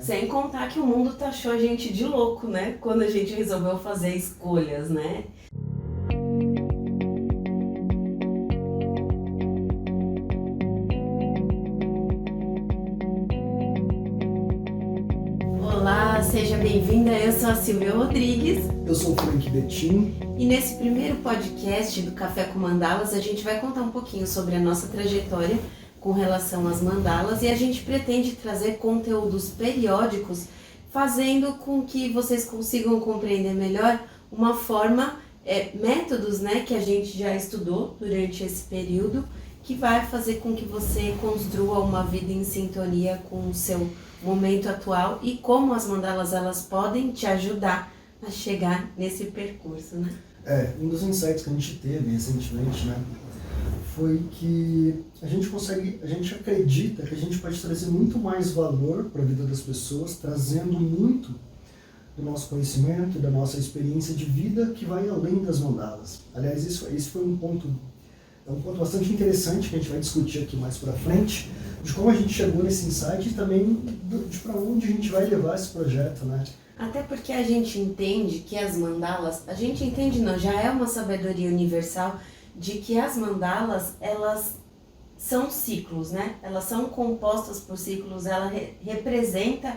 Sem contar que o mundo taxou a gente de louco, né? Quando a gente resolveu fazer escolhas, né? Olá, seja bem-vinda. Eu sou a Silvia Rodrigues. Eu sou o Frank Betim. E nesse primeiro podcast do Café com Mandalas, a gente vai contar um pouquinho sobre a nossa trajetória com relação às mandalas e a gente pretende trazer conteúdos periódicos, fazendo com que vocês consigam compreender melhor uma forma, métodos, né, que a gente já estudou durante esse período, que vai fazer com que você construa uma vida em sintonia com o seu momento atual e como as mandalas elas podem te ajudar a chegar nesse percurso, né? Um dos insights que a gente teve recentemente, né, foi que a gente acredita que a gente pode trazer muito mais valor para a vida das pessoas, trazendo muito do nosso conhecimento, da nossa experiência de vida que vai além das mandalas. Aliás, esse foi um ponto bastante interessante que a gente vai discutir aqui mais para frente, de como a gente chegou nesse insight e também de para onde a gente vai levar esse projeto, né? Até porque a gente entende que as mandalas, já é uma sabedoria universal de que as mandalas, elas são ciclos, né? Elas são compostas por ciclos, ela representa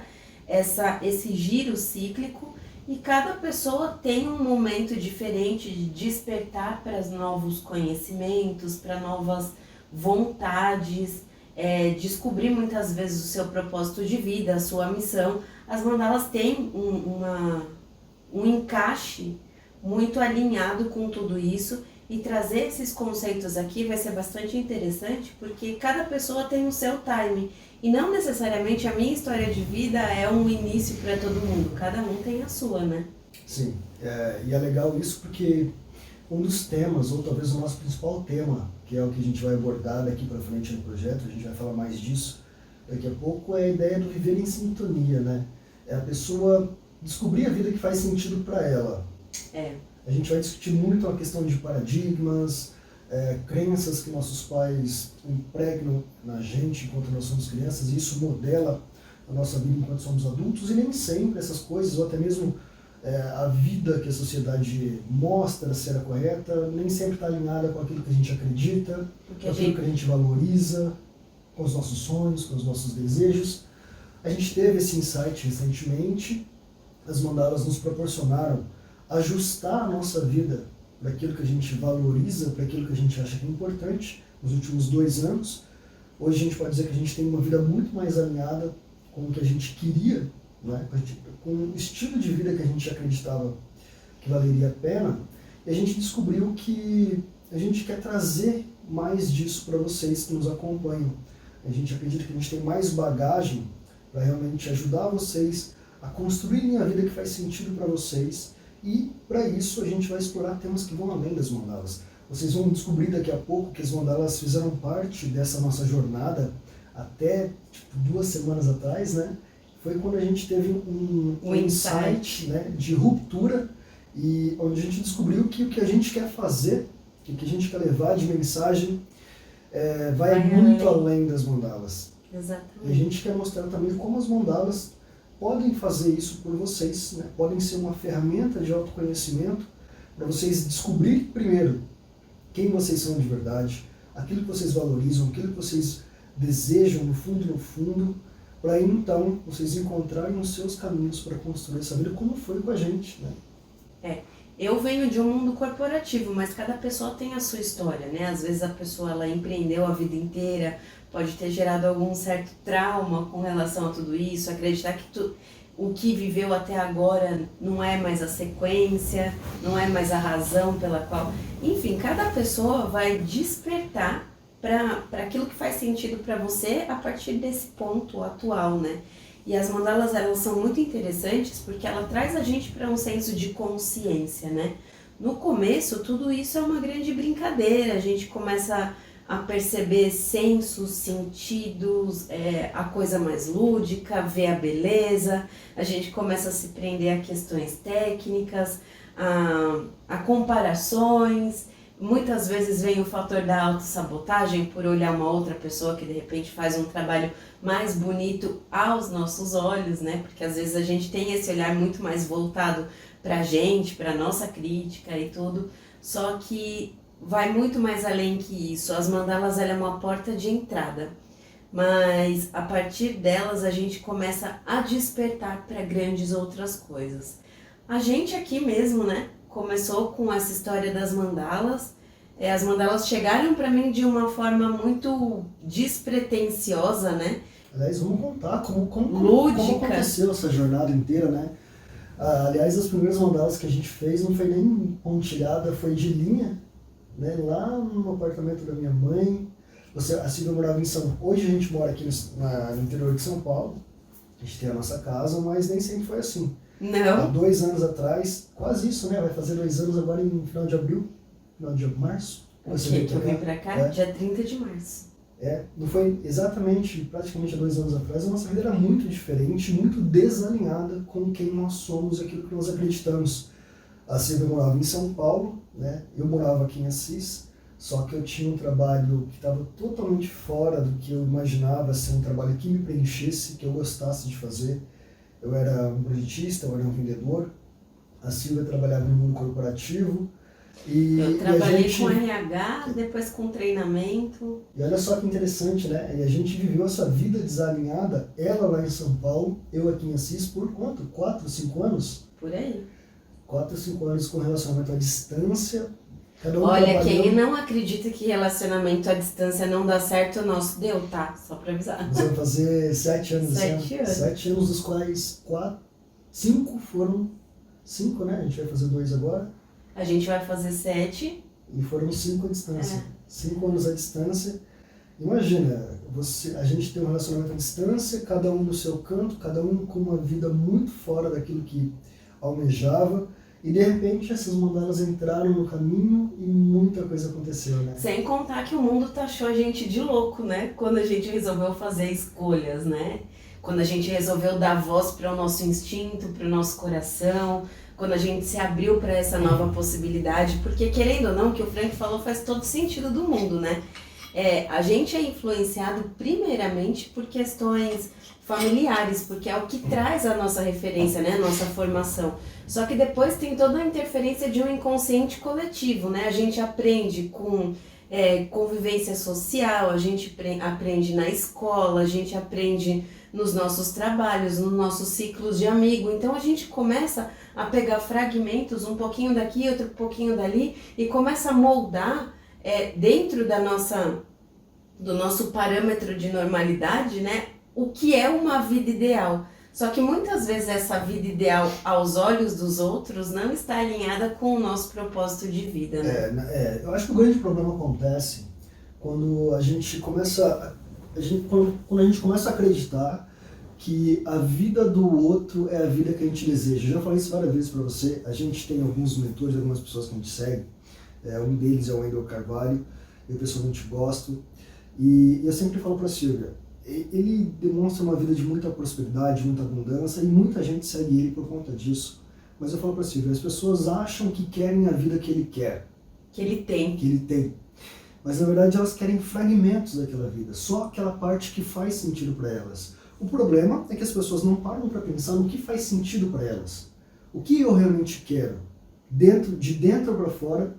esse giro cíclico e cada pessoa tem um momento diferente de despertar para novos conhecimentos, para novas vontades, descobrir muitas vezes o seu propósito de vida, a sua missão. As mandalas têm um encaixe muito alinhado com tudo isso e trazer esses conceitos aqui vai ser bastante interessante porque cada pessoa tem o seu time e não necessariamente a minha história de vida é um início para todo mundo, cada um tem a sua, né? Sim, e é legal isso porque um dos temas, ou talvez o nosso principal tema, que é o que a gente vai abordar daqui para frente no projeto, a gente vai falar mais disso daqui a pouco, é a ideia do viver em sintonia, né? É a pessoa descobrir a vida que faz sentido para ela. A gente vai discutir muito a questão de paradigmas, crenças que nossos pais impregnam na gente enquanto nós somos crianças, e isso modela a nossa vida enquanto somos adultos, e nem sempre essas coisas, ou até mesmo a vida que a sociedade mostra ser a correta, nem sempre está alinhada com aquilo que a gente acredita, com aquilo que a gente valoriza, com os nossos sonhos, com os nossos desejos. A gente teve esse insight recentemente, as mandalas nos proporcionaram ajustar a nossa vida para aquilo que a gente valoriza, para aquilo que a gente acha que é importante nos últimos 2 anos. Hoje a gente pode dizer que a gente tem uma vida muito mais alinhada com o que a gente queria, né? Com o estilo de vida que a gente acreditava que valeria a pena, e a gente descobriu que a gente quer trazer mais disso para vocês que nos acompanham. A gente acredita que a gente tem mais bagagem para realmente ajudar vocês a construírem a vida que faz sentido para vocês, e para isso a gente vai explorar temas que vão além das mandalas. Vocês vão descobrir daqui a pouco que as mandalas fizeram parte dessa nossa jornada até 2 semanas atrás, né? Foi quando a gente teve um insight, né, de ruptura, e onde a gente descobriu que o que a gente quer fazer, o que a gente quer levar de mensagem, vai muito além das mandalas. Exatamente. E a gente quer mostrar também como as mandalas podem fazer isso por vocês, né? Podem ser uma ferramenta de autoconhecimento para vocês descobrirem primeiro quem vocês são de verdade, aquilo que vocês valorizam, aquilo que vocês desejam no fundo, para aí então vocês encontrarem os seus caminhos para construir essa vida, como foi com a gente, né? Eu venho de um mundo corporativo, mas cada pessoa tem a sua história, né? Às vezes a pessoa ela empreendeu a vida inteira, pode ter gerado algum certo trauma com relação a tudo isso, acreditar que o que viveu até agora não é mais a sequência, não é mais a razão pela qual... Enfim, cada pessoa vai despertar para aquilo que faz sentido para você a partir desse ponto atual, né? E as mandalas, elas são muito interessantes porque ela traz a gente para um senso de consciência, né? No começo, tudo isso é uma grande brincadeira, a gente começa a perceber sensos, sentidos, a coisa mais lúdica, ver a beleza, a gente começa a se prender a questões técnicas, a comparações, Muitas vezes vem o fator da autossabotagem por olhar uma outra pessoa que de repente faz um trabalho mais bonito aos nossos olhos, né? Porque às vezes a gente tem esse olhar muito mais voltado pra gente, pra nossa crítica e tudo, só que vai muito mais além que isso. As mandalas, ela é uma porta de entrada, mas a partir delas a gente começa a despertar para grandes outras coisas. A gente aqui mesmo, né? Começou com essa história das mandalas. As mandalas chegaram para mim de uma forma muito despretensiosa, né? Aliás, vamos contar como Lúdica. aconteceu essa jornada inteira, né? Aliás, as primeiras mandalas que a gente fez não foi nem pontilhada, foi de linha, né? Lá no apartamento da minha mãe. A Silvia morava em Hoje a gente mora aqui no interior de São Paulo. A gente tem a nossa casa, mas nem sempre foi assim. Não. Há 2 anos atrás, quase isso, né? Vai fazer 2 anos agora em final de abril, final de março. Que eu vim pra cá, dia 30 de março. Não foi exatamente, praticamente há 2 anos atrás, a nossa vida era muito diferente, muito desalinhada com quem nós somos e aquilo que nós acreditamos. A Silvia morava em São Paulo, né? Eu morava aqui em Assis, só que eu tinha um trabalho que estava totalmente fora do que eu imaginava ser um trabalho que me preenchesse, que eu gostasse de fazer. Eu era um projetista, eu era um vendedor, a Silvia trabalhava no mundo corporativo. Eu trabalhei com RH, depois com treinamento. E olha só que interessante, né? E a gente viveu essa vida desalinhada, ela lá em São Paulo, eu aqui em Assis, por quanto? 4, 5 anos? Por aí. 4, 5 anos com relacionamento à distância. Cada um Olha, quem não acredita que relacionamento à distância não dá certo, o nosso deu, tá? Só pra avisar. Nós vamos fazer 7 anos. 7 anos. 7 anos, dos quais 5 foram... 5, né? A gente vai fazer 2 agora. A gente vai fazer 7. E foram 5 à distância. 5 anos à distância. Imagina, a gente tem um relacionamento à distância, cada um no seu canto, cada um com uma vida muito fora daquilo que almejava. E de repente essas mandalas entraram no caminho e muita coisa aconteceu, né? Sem contar que o mundo taxou a gente de louco, né? Quando a gente resolveu fazer escolhas, né? Quando a gente resolveu dar voz para o nosso instinto, para o nosso coração, quando a gente se abriu para essa nova possibilidade, porque querendo ou não, o que o Frank falou faz todo sentido do mundo, né? A gente é influenciado primeiramente por questões familiares, porque é o que traz a nossa referência, né? A nossa formação. Só que depois tem toda a interferência de um inconsciente coletivo, né? A gente aprende com convivência social, a gente aprende na escola, a gente aprende nos nossos trabalhos, nos nossos ciclos de amigo. Então a gente começa a pegar fragmentos, um pouquinho daqui, outro pouquinho dali, e começa a moldar dentro do nosso parâmetro de normalidade, né? O que é uma vida ideal. Só que muitas vezes essa vida ideal aos olhos dos outros não está alinhada com o nosso propósito de vida, né? Eu acho que o grande problema acontece quando a gente começa a acreditar que a vida do outro é a vida que a gente deseja. Eu já falei isso várias vezes para você. A gente tem alguns mentores, algumas pessoas que a gente segue. Um deles é o Wendel Carvalho. Eu pessoalmente gosto. E eu sempre falo para a Silvia, ele demonstra uma vida de muita prosperidade, muita abundância, e muita gente segue ele por conta disso. Mas eu falo para a Silvia, as pessoas acham que querem a vida que ele quer. Que ele tem. Mas na verdade elas querem fragmentos daquela vida, só aquela parte que faz sentido para elas. O problema é que as pessoas não param para pensar no que faz sentido para elas. O que eu realmente quero, de dentro para fora,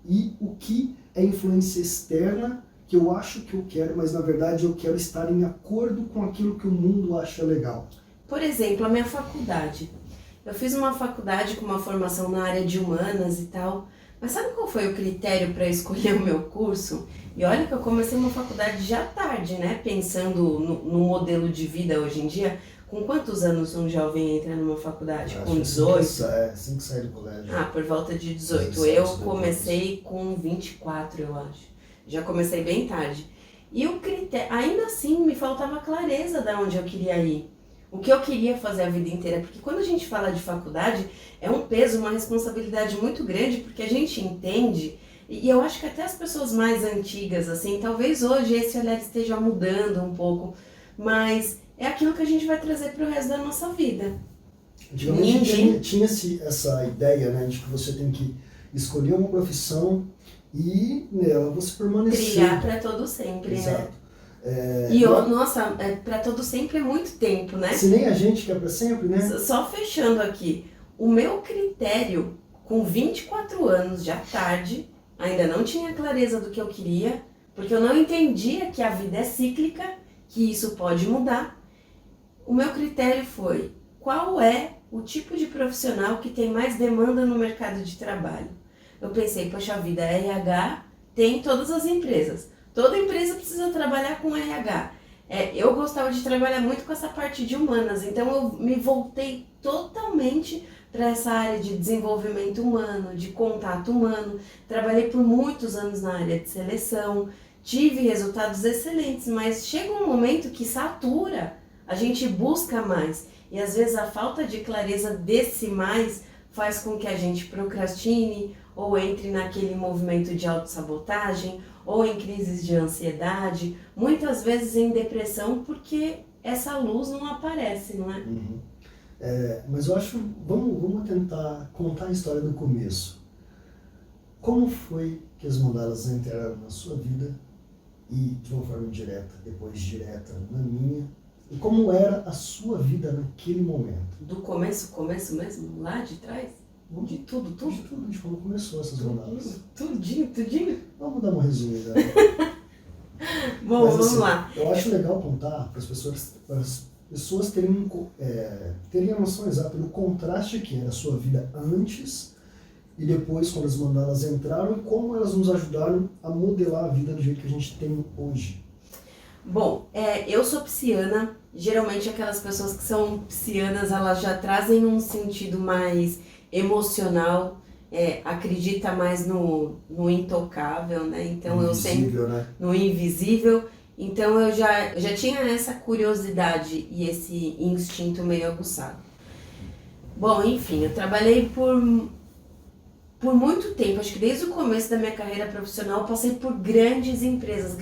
e o que é influência externa que eu acho que eu quero, mas na verdade eu quero estar em acordo com aquilo que o mundo acha legal. Por exemplo, a minha faculdade. Eu fiz uma faculdade com uma formação na área de humanas e tal, mas sabe qual foi o critério para escolher o meu curso? E olha que eu comecei uma faculdade já tarde, né? Pensando no modelo de vida hoje em dia. Com quantos anos um jovem entra numa faculdade? Com 18? Assim que sai do colégio. Por volta de 18. Eu comecei com 24, eu acho. Já comecei bem tarde. E o critério, ainda assim, me faltava clareza de onde eu queria ir. O que eu queria fazer a vida inteira. Porque quando a gente fala de faculdade, é um peso, uma responsabilidade muito grande, porque a gente entende, e eu acho que até as pessoas mais antigas, assim, talvez hoje esse olhar esteja mudando um pouco, mas é aquilo que a gente vai trazer para o resto da nossa vida. Antigamente tinha essa ideia, né, de que você tem que escolher uma profissão e nela você permanecer. Trilhar para todo sempre, Exato. né? E nossa, para todo sempre é muito tempo, né? Se nem a gente quer para sempre, né? Só fechando aqui, o meu critério com 24 anos, já tarde, ainda não tinha clareza do que eu queria, porque eu não entendia que a vida é cíclica, que isso pode mudar. O meu critério foi: qual é o tipo de profissional que tem mais demanda no mercado de trabalho? Eu pensei, poxa vida, RH tem em todas as empresas. Toda empresa precisa trabalhar com RH. Eu gostava de trabalhar muito com essa parte de humanas, então eu me voltei totalmente para essa área de desenvolvimento humano, de contato humano. Trabalhei por muitos anos na área de seleção, tive resultados excelentes, mas chega um momento que satura, a gente busca mais. E às vezes a falta de clareza desse mais faz com que a gente procrastine ou entre naquele movimento de autossabotagem ou em crises de ansiedade, muitas vezes em depressão, porque essa luz não aparece, não é? Uhum. Mas eu acho, vamos tentar contar a história do começo. Como foi que as mandalas entraram na sua vida e de uma forma indireta, depois direta na minha? E como era a sua vida naquele momento? Do começo mesmo, lá de trás? De tudo? De tudo, de como começou essas mandalas. Tudinho. Vamos dar uma resumida. Bom, Mas, vamos assim, lá. Eu acho legal contar para as pessoas terem a noção exata do contraste que era a sua vida antes e depois, quando as mandalas entraram, e como elas nos ajudaram a modelar a vida do jeito que a gente tem hoje. Bom, eu sou pisciana. Geralmente aquelas pessoas que são piscianas, elas já trazem um sentido mais emocional, acredita mais no intocável, né? Então eu sempre né? no invisível. Então eu já tinha essa curiosidade e esse instinto meio aguçado. Bom, enfim, eu trabalhei por muito tempo, acho que desde o começo da minha carreira profissional, eu passei por grandes empresas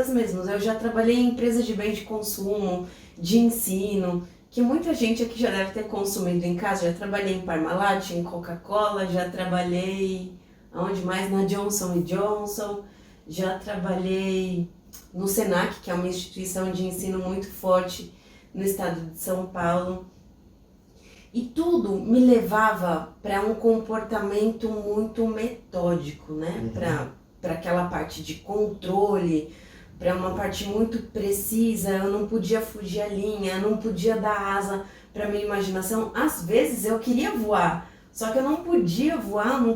mesmo. Eu já trabalhei em empresas de bem de consumo, de ensino, que muita gente aqui já deve ter consumido em casa. Já trabalhei em Parmalat, em Coca-Cola, já trabalhei aonde mais? Na Johnson & Johnson, já trabalhei no Senac, que é uma instituição de ensino muito forte no estado de São Paulo. E tudo me levava para um comportamento muito metódico, né? Para aquela parte de controle, para uma parte muito precisa. Eu não podia fugir a linha, eu não podia dar asa para minha imaginação. Às vezes eu queria voar, só que eu não podia voar, não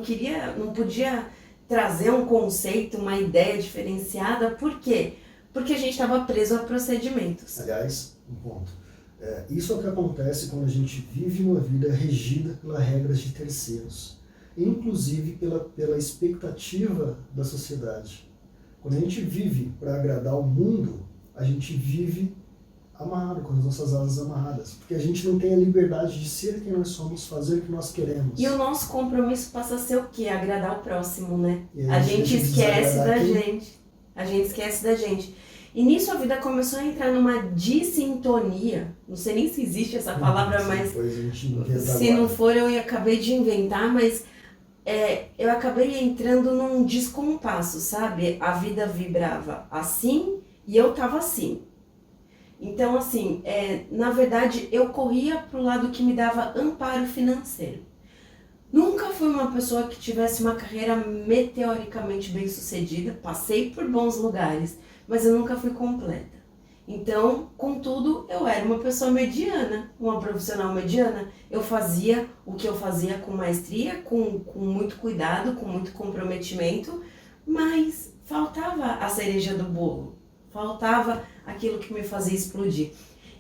podia trazer um conceito, uma ideia diferenciada. Por quê? Porque a gente estava preso a procedimentos. Aliás, um ponto. Isso é o que acontece quando a gente vive uma vida regida pelas regras de terceiros, inclusive pela expectativa da sociedade. Quando a gente vive para agradar o mundo, a gente vive amarrado, com as nossas asas amarradas, porque a gente não tem a liberdade de ser quem nós somos, fazer o que nós queremos. E o nosso compromisso passa a ser o quê? Agradar o próximo, né? A gente esquece da gente. A gente esquece da gente. E nisso a vida começou a entrar numa dissintonia. Não sei nem se existe essa palavra, mas se não for eu acabei de inventar, mas eu acabei entrando num descompasso, sabe? A vida vibrava assim e eu tava assim. Então, assim, na verdade, eu corria pro lado que me dava amparo financeiro. Nunca fui uma pessoa que tivesse uma carreira meteoricamente bem sucedida, passei por bons lugares, mas eu nunca fui completa. Então, contudo, eu era uma pessoa mediana, uma profissional mediana. Eu fazia o que eu fazia com maestria, com muito cuidado, com muito comprometimento, mas faltava a cereja do bolo, faltava aquilo que me fazia explodir.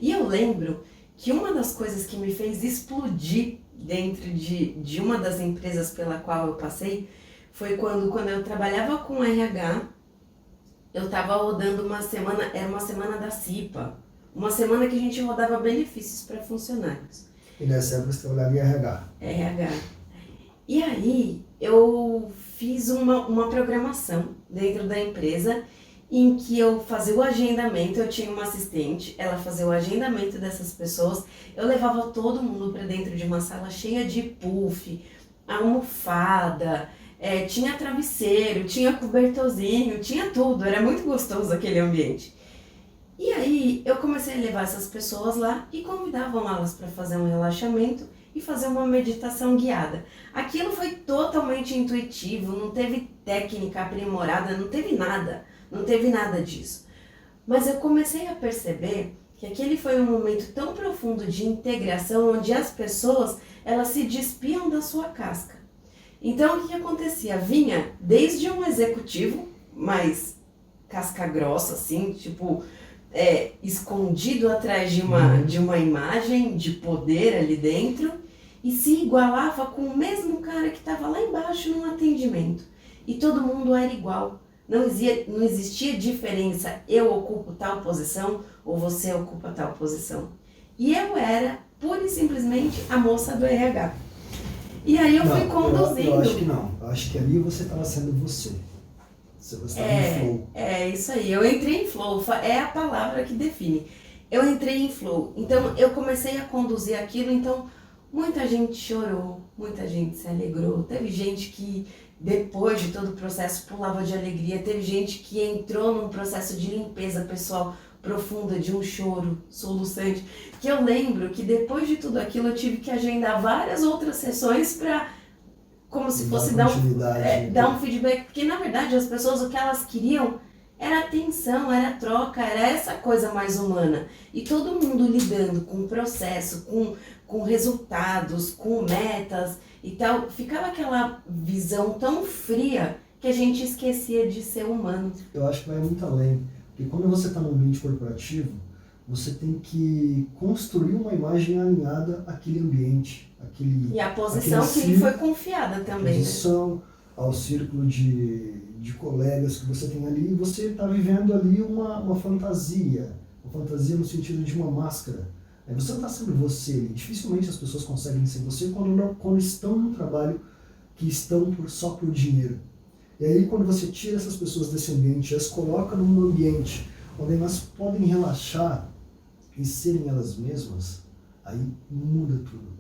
E eu lembro que uma das coisas que me fez explodir dentro de uma das empresas pela qual eu passei foi quando eu trabalhava com RH. Eu estava rodando era uma semana da CIPA, uma semana que a gente rodava benefícios para funcionários. E nessa época você trabalhava em RH. RH. E aí eu fiz uma programação dentro da empresa em que eu fazia o agendamento, eu tinha uma assistente, ela fazia o agendamento dessas pessoas, eu levava todo mundo para dentro de uma sala cheia de puff, almofada, tinha travesseiro, tinha cobertorzinho, tinha tudo, era muito gostoso aquele ambiente. E aí eu comecei a levar essas pessoas lá e convidavam elas para fazer um relaxamento e fazer uma meditação guiada. Aquilo foi totalmente intuitivo, não teve técnica aprimorada, não teve nada disso. Mas eu comecei a perceber que aquele foi um momento tão profundo de integração, onde as pessoas, elas se despiam da sua casca. Então o que acontecia? Vinha desde um executivo, mais casca grossa, assim, tipo, escondido atrás de uma imagem de poder ali dentro, e se igualava com o mesmo cara que estava lá embaixo no atendimento. E todo mundo era igual. Não existia diferença, eu ocupo tal posição ou você ocupa tal posição. E eu era, pura e simplesmente, a moça do RH. E aí eu fui conduzindo. Eu acho que não. Eu acho que ali você estava sendo você. Você estava em flow. É isso aí. Eu entrei em flow. É a palavra que define. Eu entrei em flow. Então eu comecei a conduzir aquilo. Então muita gente chorou, muita gente se alegrou. Teve gente que depois de todo o processo pulava de alegria. Teve gente que entrou num processo de limpeza pessoal profunda, de um choro soluçante, que eu lembro que depois de tudo aquilo eu tive que agendar várias outras sessões para, como se fosse dar um feedback, porque na verdade as pessoas, o que elas queriam era atenção, era troca, era essa coisa mais humana, e todo mundo lidando com o processo, com resultados, com metas e tal, ficava aquela visão tão fria que a gente esquecia de ser humano. Eu acho que vai muito além. Porque quando você está no ambiente corporativo, você tem que construir uma imagem alinhada àquele ambiente. E a posição que lhe foi confiada também. A posição, ao círculo de colegas que você tem ali, e você está vivendo ali uma fantasia. Uma fantasia no sentido de uma máscara. Você não está sendo você. Dificilmente as pessoas conseguem ser você quando estão no trabalho que estão só por dinheiro. E aí quando você tira essas pessoas desse ambiente, as coloca num ambiente onde elas podem relaxar e serem elas mesmas, aí muda tudo.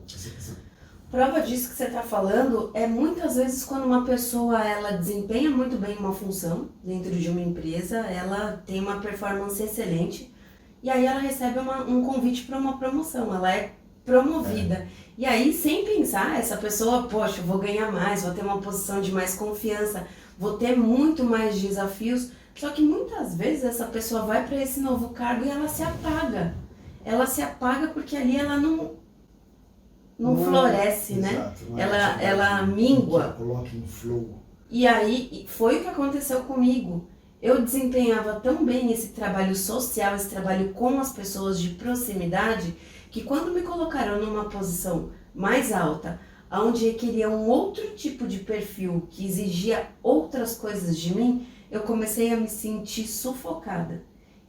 Prova disso que você está falando é muitas vezes quando uma pessoa ela desempenha muito bem uma função dentro de uma empresa, ela tem uma performance excelente e aí ela recebe um convite para uma promoção, ela é promovida. E aí, sem pensar, essa pessoa, poxa, vou ganhar mais, vou ter uma posição de mais confiança, vou ter muito mais desafios. Só que muitas vezes essa pessoa vai para esse novo cargo e ela se apaga. Ela se apaga porque ali ela não floresce, né? Exato, ela mingua. Coloca em flow. E aí, foi o que aconteceu comigo. Eu desempenhava tão bem esse trabalho social, esse trabalho com as pessoas de proximidade, que quando me colocaram numa posição mais alta, onde requeria um outro tipo de perfil, que exigia outras coisas de mim, eu comecei a me sentir sufocada.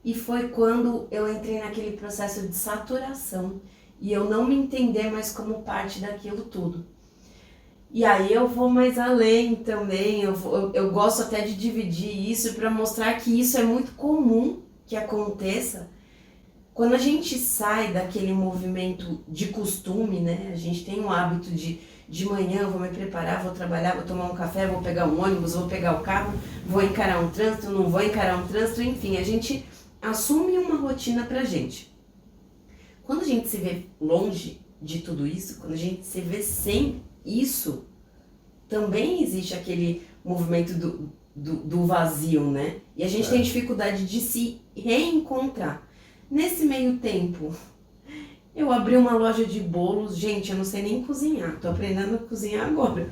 E foi quando eu entrei naquele processo de saturação e eu não me entender mais como parte daquilo tudo. E aí eu vou mais além também, eu gosto até de dividir isso para mostrar que isso é muito comum que aconteça. Quando a gente sai daquele movimento de costume, né? A gente tem o hábito de manhã eu vou me preparar, vou trabalhar, vou tomar um café, vou pegar um ônibus, vou pegar o carro, vou encarar um trânsito, não vou encarar um trânsito, enfim, a gente assume uma rotina pra gente. Quando a gente se vê longe de tudo isso, quando a gente se vê sem isso, também existe aquele movimento do vazio, né? E a gente tem dificuldade de se reencontrar. Nesse meio tempo, eu abri uma loja de bolos. Gente, eu não sei nem cozinhar, tô aprendendo a cozinhar agora.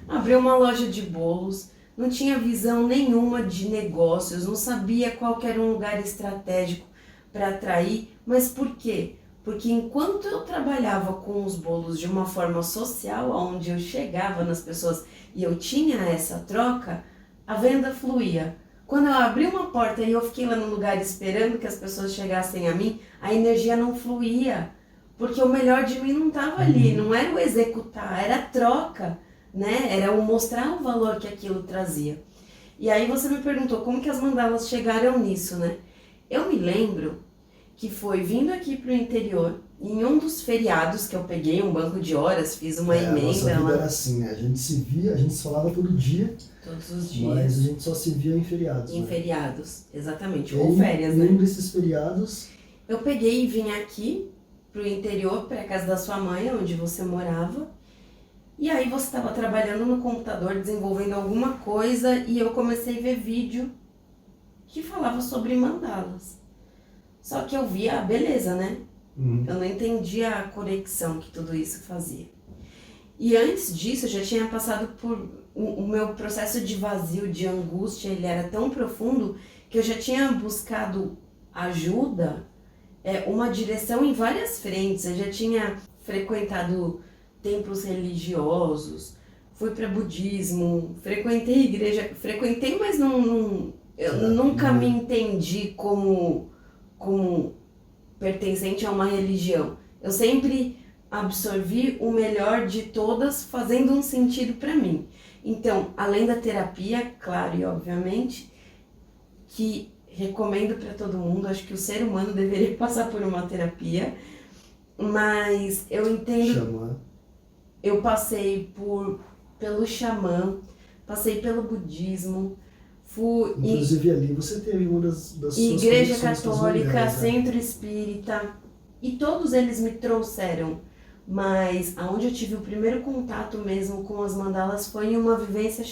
Abri uma loja de bolos, não tinha visão nenhuma de negócios, não sabia qual que era um lugar estratégico para atrair. Mas por quê? Porque enquanto eu trabalhava com os bolos de uma forma social, onde eu chegava nas pessoas e eu tinha essa troca, a venda fluía. Quando eu abri uma porta e eu fiquei lá no lugar esperando que as pessoas chegassem a mim, a energia não fluía, porque o melhor de mim não estava ali, não era o executar, era a troca, né? Era o mostrar o valor que aquilo trazia. E aí você me perguntou como que as mandalas chegaram nisso, né? Eu me lembro que foi vindo aqui para o interior, Em um dos feriados que eu peguei um banco de horas, fiz uma A nossa emenda vida lá era assim, né? A gente se via, a gente se falava todo dia, todos os dias. mas a gente só se via em feriados. Em né? feriados, exatamente, E ou aí, férias, em né? um desses feriados, Eu peguei e vim aqui pro interior, pra casa da sua mãe, onde você morava. E aí você estava trabalhando no computador, desenvolvendo alguma coisa, e eu comecei a ver vídeo que falava sobre mandalas. Só que eu via a beleza, né? Eu não entendia a conexão que tudo isso fazia. E antes disso, eu já tinha passado por... O meu processo de vazio, de angústia, ele era tão profundo que eu já tinha buscado ajuda, uma direção em várias frentes. Eu já tinha frequentado templos religiosos, fui para budismo, frequentei igreja, mas eu nunca me entendi como pertencente a uma religião. Eu sempre absorvi o melhor de todas, fazendo um sentido para mim. Então, além da terapia, claro e obviamente, que recomendo para todo mundo, acho que o ser humano deveria passar por uma terapia, mas eu entendo... Xamã. Eu passei pelo xamã, passei pelo budismo, fui Inclusive ali você teve uma das suas igreja conexões com as católica, mulheres, né? centro espírita, e todos eles me trouxeram, mas aonde eu tive o primeiro contato mesmo com as mandalas foi em uma vivência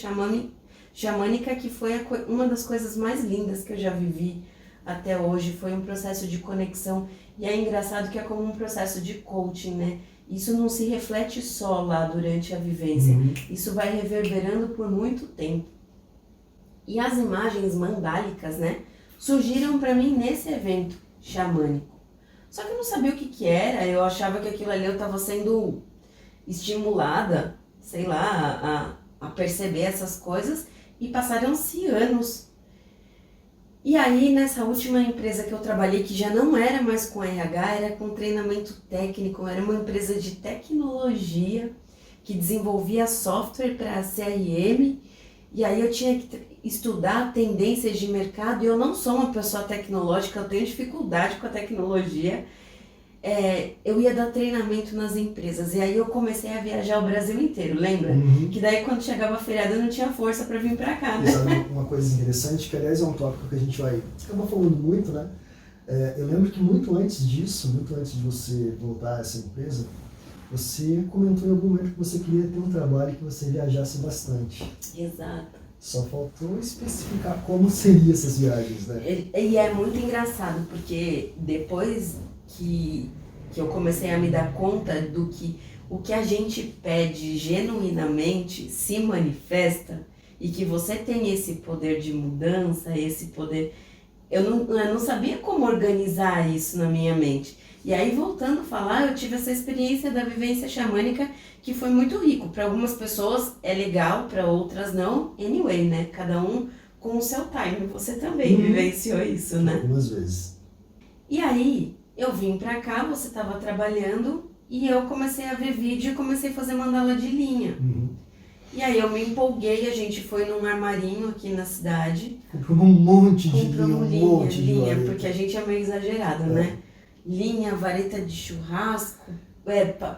xamânica que foi uma das coisas mais lindas que eu já vivi até hoje. Foi um processo de conexão, e é engraçado que é como um processo de coaching, né? Isso não se reflete só lá durante a vivência, isso vai reverberando por muito tempo. E as imagens mandálicas, né, surgiram para mim nesse evento xamânico. Só que eu não sabia o que era, eu achava que aquilo ali eu estava sendo estimulada, sei lá, a perceber essas coisas, e passaram-se anos. E aí, nessa última empresa que eu trabalhei, que já não era mais com RH, era com treinamento técnico, era uma empresa de tecnologia que desenvolvia software para CRM, e aí eu tinha que estudar tendências de mercado, e eu não sou uma pessoa tecnológica, eu tenho dificuldade com a tecnologia. Eu ia dar treinamento nas empresas, e aí eu comecei a viajar o Brasil inteiro, lembra? Que daí quando chegava feriado eu não tinha força para vir para cá, né? Sabe uma coisa interessante, que aliás é um tópico que a gente vai acabar falando muito, né? Eu lembro que muito antes disso, muito antes de você voltar a essa empresa, você comentou em algum momento que você queria ter um trabalho que você viajasse bastante. Exato. Só faltou especificar como seriam essas viagens, né? E é muito engraçado, porque depois que eu comecei a me dar conta do que o que a gente pede genuinamente se manifesta, e que você tem esse poder de mudança, esse poder... Eu não sabia como organizar isso na minha mente. E aí, voltando a falar, eu tive essa experiência da vivência xamânica que foi muito rico. Para algumas pessoas é legal, para outras não. Anyway, né? Cada um com o seu time. Você também vivenciou isso, né? Algumas vezes. E aí, eu vim pra cá, você estava trabalhando, e eu comecei a ver vídeo e comecei a fazer mandala de linha. E aí eu me empolguei, a gente foi num armarinho aqui na cidade. Comprou um monte de Compramos linha, um monte de linha, vareta. porque a gente é meio exagerado, né? Linha, vareta de churrasco,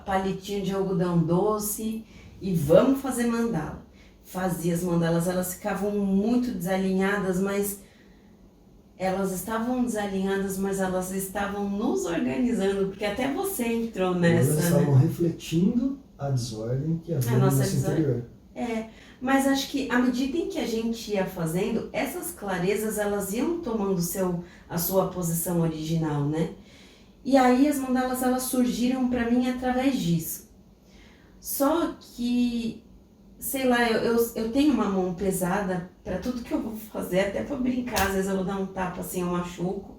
palitinho de algodão doce, e vamos fazer mandala. Fazia as mandalas, elas ficavam muito desalinhadas, mas elas estavam nos organizando, porque até você entrou nessa, Elas estavam refletindo a desordem que havia no nossa nosso interior. Mas acho que à medida em que a gente ia fazendo, essas clarezas elas iam tomando a sua posição original, né? E aí as mandalas elas surgiram para mim através disso. Só que, sei lá, eu tenho uma mão pesada para tudo que eu vou fazer, até para brincar, às vezes eu vou dar um tapa assim, eu machuco.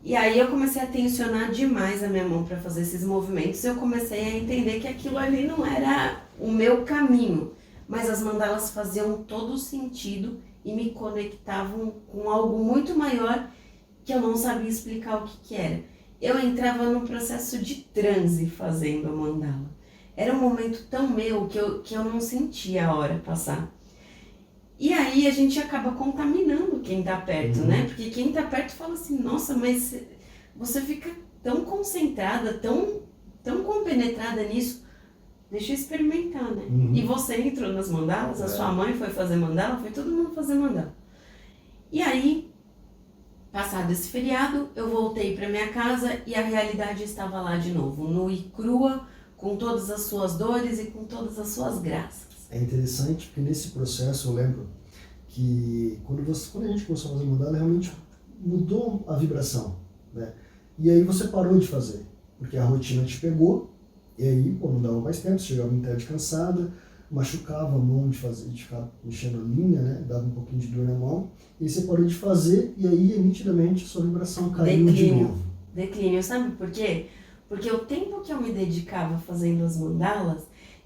E aí eu comecei a tensionar demais a minha mão para fazer esses movimentos, e eu comecei a entender que aquilo ali não era o meu caminho, mas as mandalas faziam todo o sentido e me conectavam com algo muito maior que eu não sabia explicar o que era. Eu entrava num processo de transe fazendo a mandala. Era um momento tão meu que eu não sentia a hora passar. E aí a gente acaba contaminando quem tá perto, né? Porque quem tá perto fala assim, nossa, mas você fica tão concentrada, tão compenetrada nisso, deixa eu experimentar, né? E você entrou nas mandalas, a sua mãe foi fazer mandala, foi todo mundo fazer mandala. E aí, passado esse feriado, eu voltei para minha casa e a realidade estava lá de novo, nua e crua, com todas as suas dores e com todas as suas graças. É interessante porque nesse processo eu lembro que quando a gente começou a fazer mandala, realmente mudou a vibração, né? E aí você parou de fazer, porque a rotina te pegou, e aí, pô, não dava mais tempo, você chegava em tarde cansada, machucava a mão de ficar mexendo a linha, né? Dava um pouquinho de dor na mão, e aí você parou de fazer, e aí, nitidamente, a sua vibração caiu de novo. Declínio, sabe por quê? Porque o tempo que eu me dedicava fazendo as mandalas,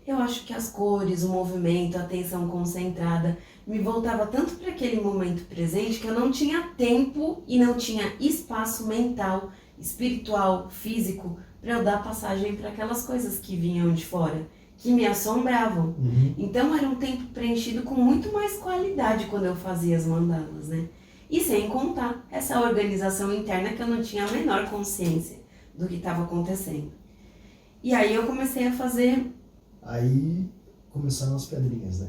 eu acho que as cores, o movimento, a atenção concentrada, me voltava tanto para aquele momento presente que eu não tinha tempo e não tinha espaço mental, espiritual, físico, para eu dar passagem para aquelas coisas que vinham de fora, que me assombravam. Então era um tempo preenchido com muito mais qualidade quando eu fazia as mandalas, né? E sem contar essa organização interna que eu não tinha a menor consciência do que estava acontecendo. E aí eu comecei a fazer... Aí começaram as pedrinhas, né?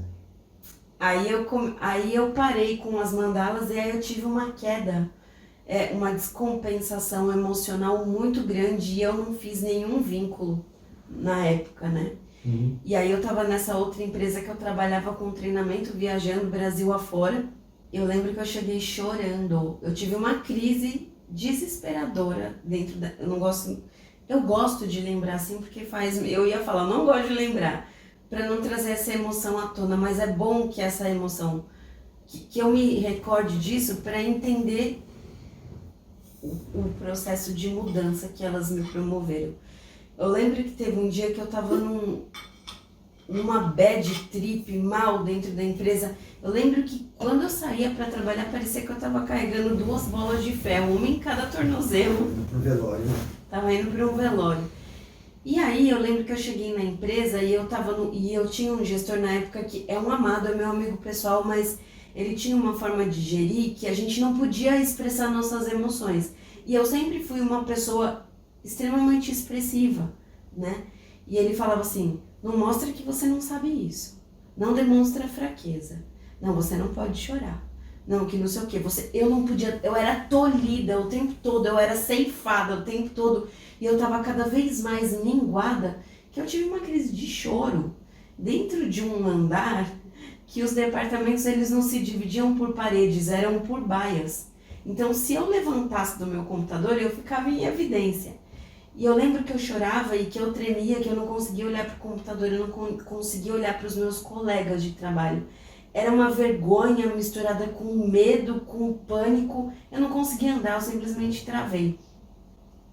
Aí eu parei com as mandalas e aí eu tive uma queda, uma descompensação emocional muito grande e eu não fiz nenhum vínculo na época, né? E aí eu tava nessa outra empresa que eu trabalhava com treinamento, viajando Brasil afora. Eu lembro que eu cheguei chorando, eu tive uma crise desesperadora dentro da... Eu gosto de lembrar assim porque eu ia falar, não gosto de lembrar, para não trazer essa emoção à tona, mas é bom que essa emoção, que eu me recorde disso para entender o processo de mudança que elas me promoveram. Eu lembro que teve um dia que eu tava numa bad trip mal dentro da empresa. Eu lembro que quando eu saía para trabalhar parecia que eu tava carregando 2 bolas de ferro, uma em cada tornozelo. Indo pro velório, né? Tava indo para um velório. E aí eu lembro que eu cheguei na empresa e eu tinha um gestor na época que é um amado, é meu amigo pessoal, mas ele tinha uma forma de gerir que a gente não podia expressar nossas emoções. E eu sempre fui uma pessoa extremamente expressiva, né? E ele falava assim, não mostra que você não sabe isso, não demonstra fraqueza, não, você não pode chorar, não, que não sei o que, eu não podia, eu era tolhida o tempo todo, eu era ceifada o tempo todo, e eu tava cada vez mais minguada, que eu tive uma crise de choro dentro de um andar que os departamentos eles não se dividiam por paredes, eram por baias. Então se eu levantasse do meu computador eu ficava em evidência. E eu lembro que eu chorava e que eu tremia, que eu não conseguia olhar para o computador, eu não conseguia olhar para os meus colegas de trabalho. Era uma vergonha misturada com medo, com pânico, eu não conseguia andar, eu simplesmente travei.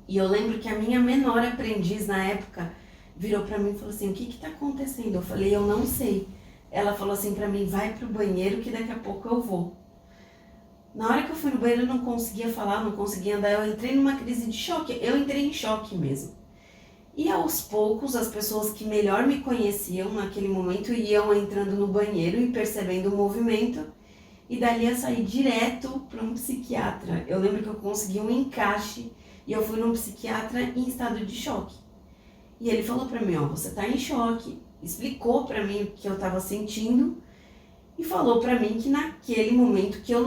E eu lembro que a minha menor aprendiz na época virou para mim e falou assim, o que está acontecendo? Eu falei, eu não sei. Ela falou assim para mim, vai pro banheiro que daqui a pouco eu vou. Na hora que eu fui no banheiro eu não conseguia falar, não conseguia andar, eu entrei numa crise de choque, eu entrei em choque mesmo. E aos poucos as pessoas que melhor me conheciam naquele momento iam entrando no banheiro e percebendo o movimento, e dali eu saí direto para um psiquiatra. Eu lembro que eu consegui um encaixe e eu fui num psiquiatra em estado de choque. E ele falou para mim, ó, você tá em choque, explicou para mim o que eu tava sentindo, e falou para mim que naquele momento que eu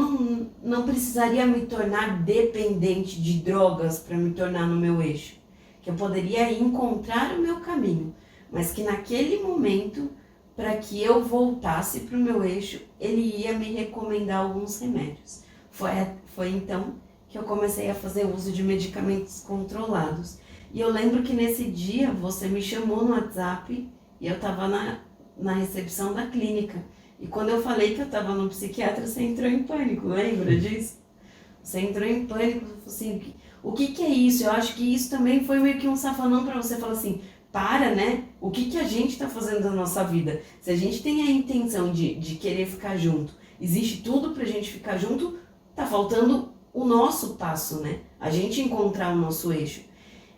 não precisaria me tornar dependente de drogas para me tornar no meu eixo. Que eu poderia encontrar o meu caminho. Mas que naquele momento, para que eu voltasse para o meu eixo, ele ia me recomendar alguns remédios. Foi então que eu comecei a fazer uso de medicamentos controlados. E eu lembro que nesse dia você me chamou no WhatsApp e eu estava na recepção da clínica. E quando eu falei que eu estava no psiquiatra, você entrou em pânico, lembra disso? Você entrou em pânico, assim, o que é isso? Eu acho que isso também foi meio que um safanão para você falar assim, para, né? O que a gente está fazendo na nossa vida? Se a gente tem a intenção de querer ficar junto, existe tudo pra gente ficar junto, tá faltando o nosso passo, né? A gente encontrar o nosso eixo.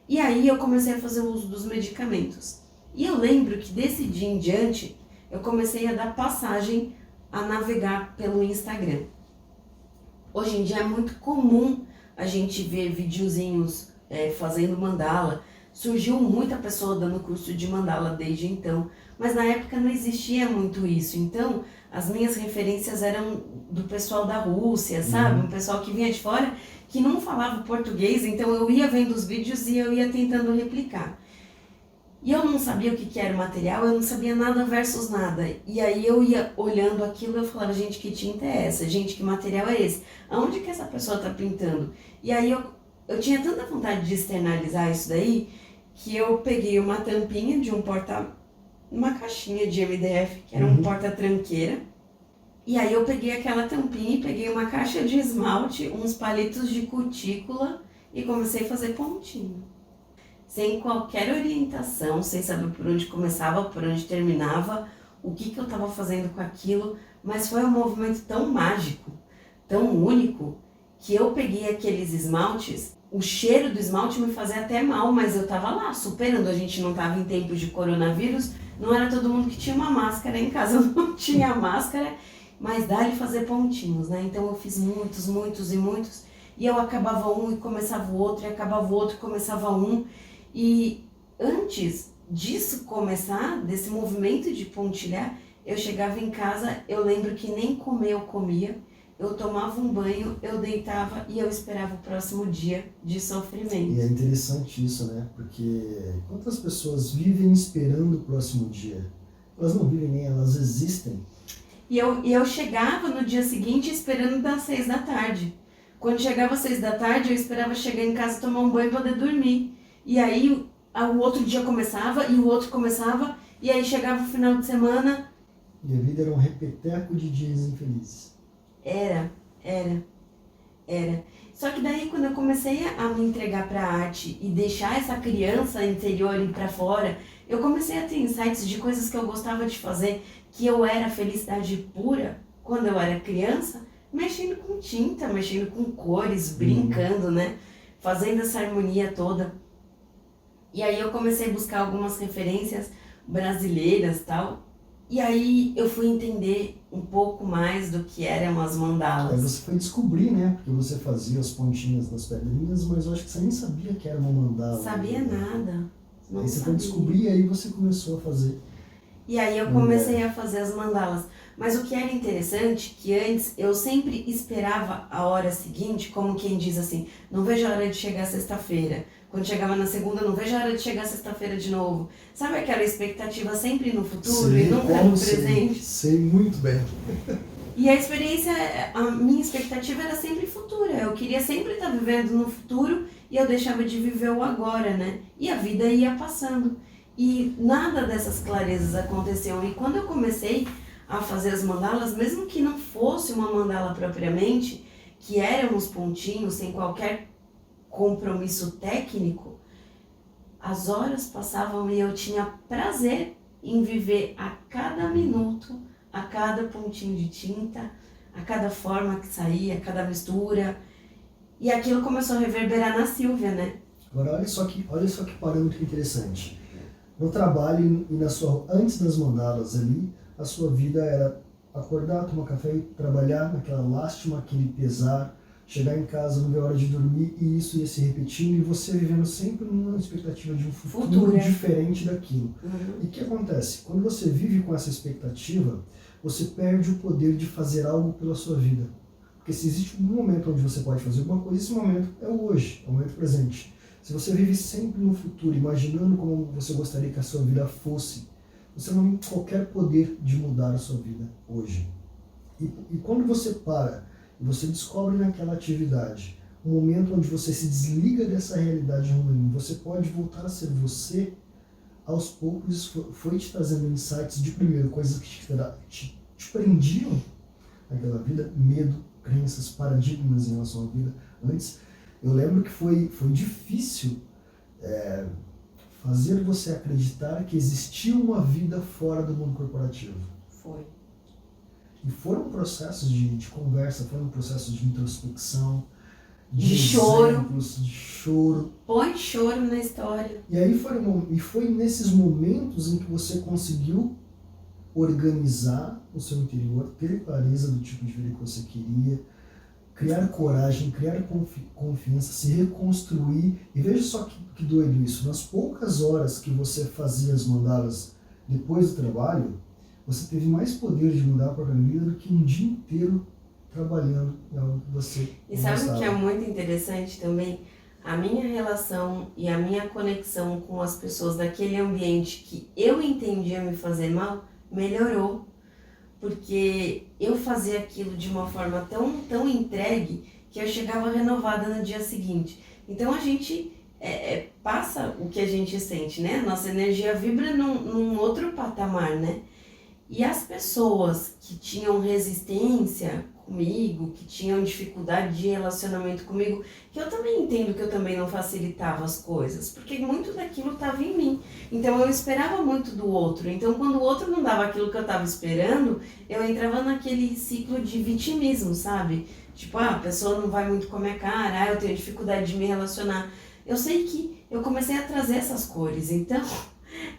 E aí eu comecei a fazer o uso dos medicamentos. E eu lembro que desse dia em diante, eu comecei a dar passagem a navegar pelo Instagram. Hoje em dia é muito comum a gente ver videozinhos fazendo mandala. Surgiu muita pessoa dando curso de mandala desde então, mas na época não existia muito isso. Então, as minhas referências eram do pessoal da Rússia, sabe? Um pessoal que vinha de fora, que não falava português, então eu ia vendo os vídeos e eu ia tentando replicar. E eu não sabia o que era o material, eu não sabia nada versus nada. E aí eu ia olhando aquilo e eu falava, gente, que tinta é essa? Gente, que material é esse? Aonde que essa pessoa está pintando? E aí eu tinha tanta vontade de externalizar isso daí, que eu peguei uma tampinha de uma caixinha de MDF, que era um porta-tranqueira. E aí eu peguei aquela tampinha e peguei uma caixa de esmalte, uns palitos de cutícula e comecei a fazer pontinho. Sem qualquer orientação, sem saber por onde começava, por onde terminava, o que eu estava fazendo com aquilo, mas foi um movimento tão mágico, tão único, que eu peguei aqueles esmaltes, o cheiro do esmalte me fazia até mal, mas eu estava lá superando, a gente não estava em tempos de coronavírus, não era todo mundo que tinha uma máscara em casa, eu não tinha máscara, mas dá-lhe fazer pontinhos, né? Então eu fiz muitos, muitos e muitos, e eu acabava um e começava o outro, e acabava o outro e começava um. E antes disso começar, desse movimento de pontilhar, eu chegava em casa, eu lembro que nem comer eu comia, eu tomava um banho, eu deitava e eu esperava o próximo dia de sofrimento. E é interessante isso, né? Porque quantas pessoas vivem esperando o próximo dia? Elas não vivem nem, elas existem. E eu chegava no dia seguinte esperando das 6 da tarde. Quando chegava às 6 da tarde, eu esperava chegar em casa, tomar um banho e poder dormir. E aí o outro dia começava, e o outro começava, e aí chegava o final de semana. E a vida era um repeteco de dias infelizes. Era. Só que daí quando eu comecei a me entregar para a arte e deixar essa criança interior ir para fora, eu comecei a ter insights de coisas que eu gostava de fazer, que eu era felicidade pura quando eu era criança, mexendo com tinta, mexendo com cores, brincando, né? Fazendo essa harmonia toda. E aí eu comecei a buscar algumas referências brasileiras e tal. E aí eu fui entender um pouco mais do que eram as mandalas. Aí você foi descobrir, né? Porque você fazia as pontinhas das pedrinhas, mas eu acho que você nem sabia que era uma mandala. Sabia nada. Não aí você sabia. foi descobrir e aí você começou a fazer. E aí eu comecei a fazer as mandalas. Mas o que era interessante, que antes eu sempre esperava a hora seguinte, como quem diz assim, não vejo a hora de chegar sexta-feira. Quando chegava na segunda, não vejo a hora de chegar sexta-feira de novo. Sabe aquela expectativa sempre no futuro e nunca no presente? Sei muito bem. E a experiência, a minha expectativa era sempre futura. Eu queria sempre estar vivendo no futuro e eu deixava de viver o agora, né? E a vida ia passando. E nada dessas clarezas aconteceu. E quando eu comecei a fazer as mandalas, mesmo que não fosse uma mandala propriamente, que eram os pontinhos, sem qualquer compromisso técnico, as horas passavam e eu tinha prazer em viver a cada minuto, a cada pontinho de tinta, a cada forma que saía, a cada mistura. E aquilo começou a reverberar na Silvia, né? Agora olha só que parâmetro interessante. No trabalho e antes das mandalas ali, a sua vida era acordar, tomar café e trabalhar naquela lástima, aquele pesar, chegar em casa, não ver a hora de dormir, e isso ia se repetindo, e você vivendo sempre numa expectativa de um futuro diferente daquilo. E o que acontece? Quando você vive com essa expectativa, você perde o poder de fazer algo pela sua vida. Porque se existe um momento onde você pode fazer alguma coisa, esse momento é o hoje, é o momento presente. Se você vive sempre no futuro, imaginando como você gostaria que a sua vida fosse, você não tem qualquer poder de mudar a sua vida hoje. E quando você para, e você descobre naquela atividade um momento onde você se desliga dessa realidade ruim, você pode voltar a ser você, aos poucos foi te trazendo insights de primeiro, coisas que te prendiam naquela vida, medo, crenças, paradigmas em relação à vida. Antes, eu lembro que foi difícil fazer você acreditar que existia uma vida fora do mundo corporativo. Foi. E foram processos de conversa, foram processos de introspecção, de choro. Exemplos, de choro. Põe choro na história. E aí foi nesses momentos em que você conseguiu organizar o seu interior, ter clareza do tipo de vida que você queria, criar coragem, criar confiança, se reconstruir. E veja só que doido isso. Nas poucas horas que você fazia as mandalas depois do trabalho, você teve mais poder de mudar a própria vida do que um dia inteiro trabalhando em algo que você E sabe o que é muito interessante também? A minha relação e a minha conexão com as pessoas daquele ambiente que eu entendia me fazer mal, melhorou. Porque eu fazia aquilo de uma forma tão entregue que eu chegava renovada no dia seguinte. Então a gente passa o que a gente sente, né? Nossa energia vibra num outro patamar, né? E as pessoas que tinham resistência comigo, que tinham dificuldade de relacionamento comigo, que eu também entendo que eu também não facilitava as coisas, porque muito daquilo estava em mim. Então eu esperava muito do outro. Então quando o outro não dava aquilo que eu estava esperando, eu entrava naquele ciclo de vitimismo, sabe? Tipo, a pessoa não vai muito com a minha cara, eu tenho dificuldade de me relacionar. Eu sei que eu comecei a trazer essas cores, então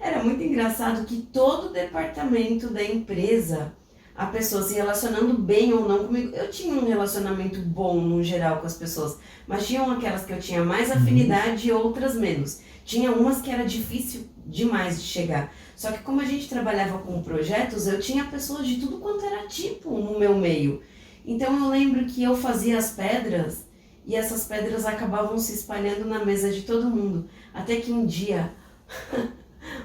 era muito engraçado que todo o departamento da empresa, a pessoa se relacionando bem ou não comigo, eu tinha um relacionamento bom no geral com as pessoas, mas tinham aquelas que eu tinha mais afinidade e outras menos. Tinha umas que era difícil demais de chegar. Só que como a gente trabalhava com projetos, eu tinha pessoas de tudo quanto era tipo no meu meio. Então eu lembro que eu fazia as pedras e essas pedras acabavam se espalhando na mesa de todo mundo. Até que um dia...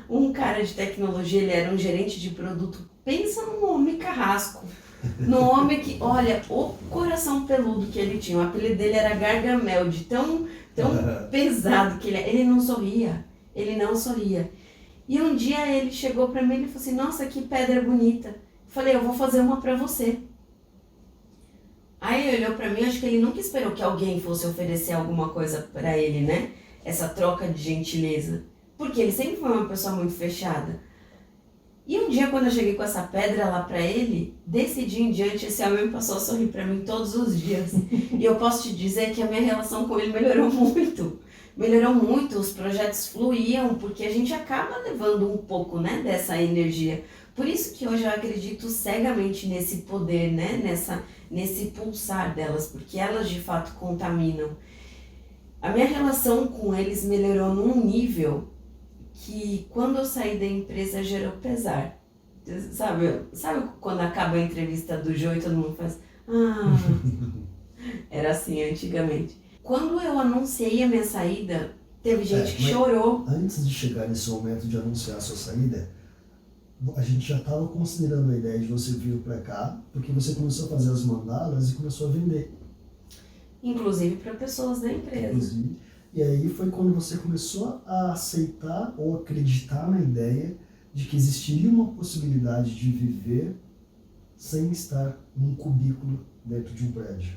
um cara de tecnologia, ele era um gerente de produto. Pensa num homem carrasco. Num homem que, olha, o coração peludo que ele tinha. O apelido dele era Gargamel, de tão pesado que ele não sorria. Ele não sorria. E um dia ele chegou pra mim e falou assim, nossa, que pedra bonita. Eu falei, eu vou fazer uma pra você. Aí ele olhou pra mim, acho que ele nunca esperou que alguém fosse oferecer alguma coisa pra ele, né? Essa troca de gentileza. Porque ele sempre foi uma pessoa muito fechada. E um dia, quando eu cheguei com essa pedra lá pra ele, desse dia em diante, esse homem passou a sorrir pra mim todos os dias. E eu posso te dizer que a minha relação com ele melhorou muito. Melhorou muito, os projetos fluíam, porque a gente acaba levando um pouco, né, dessa energia. Por isso que hoje eu acredito cegamente nesse poder, né, nesse pulsar delas, porque elas de fato contaminam. A minha relação com eles melhorou num nível que quando eu saí da empresa gerou pesar. Sabe quando acaba a entrevista do Jô e todo mundo faz... Ah, era assim antigamente. Quando eu anunciei a minha saída, teve gente que chorou. Antes de chegar nesse momento de anunciar a sua saída, a gente já estava considerando a ideia de você vir para cá, porque você começou a fazer as mandalas e começou a vender. Inclusive para pessoas da empresa. Inclusive. E aí foi quando você começou a aceitar ou acreditar na ideia de que existiria uma possibilidade de viver sem estar num cubículo dentro de um prédio.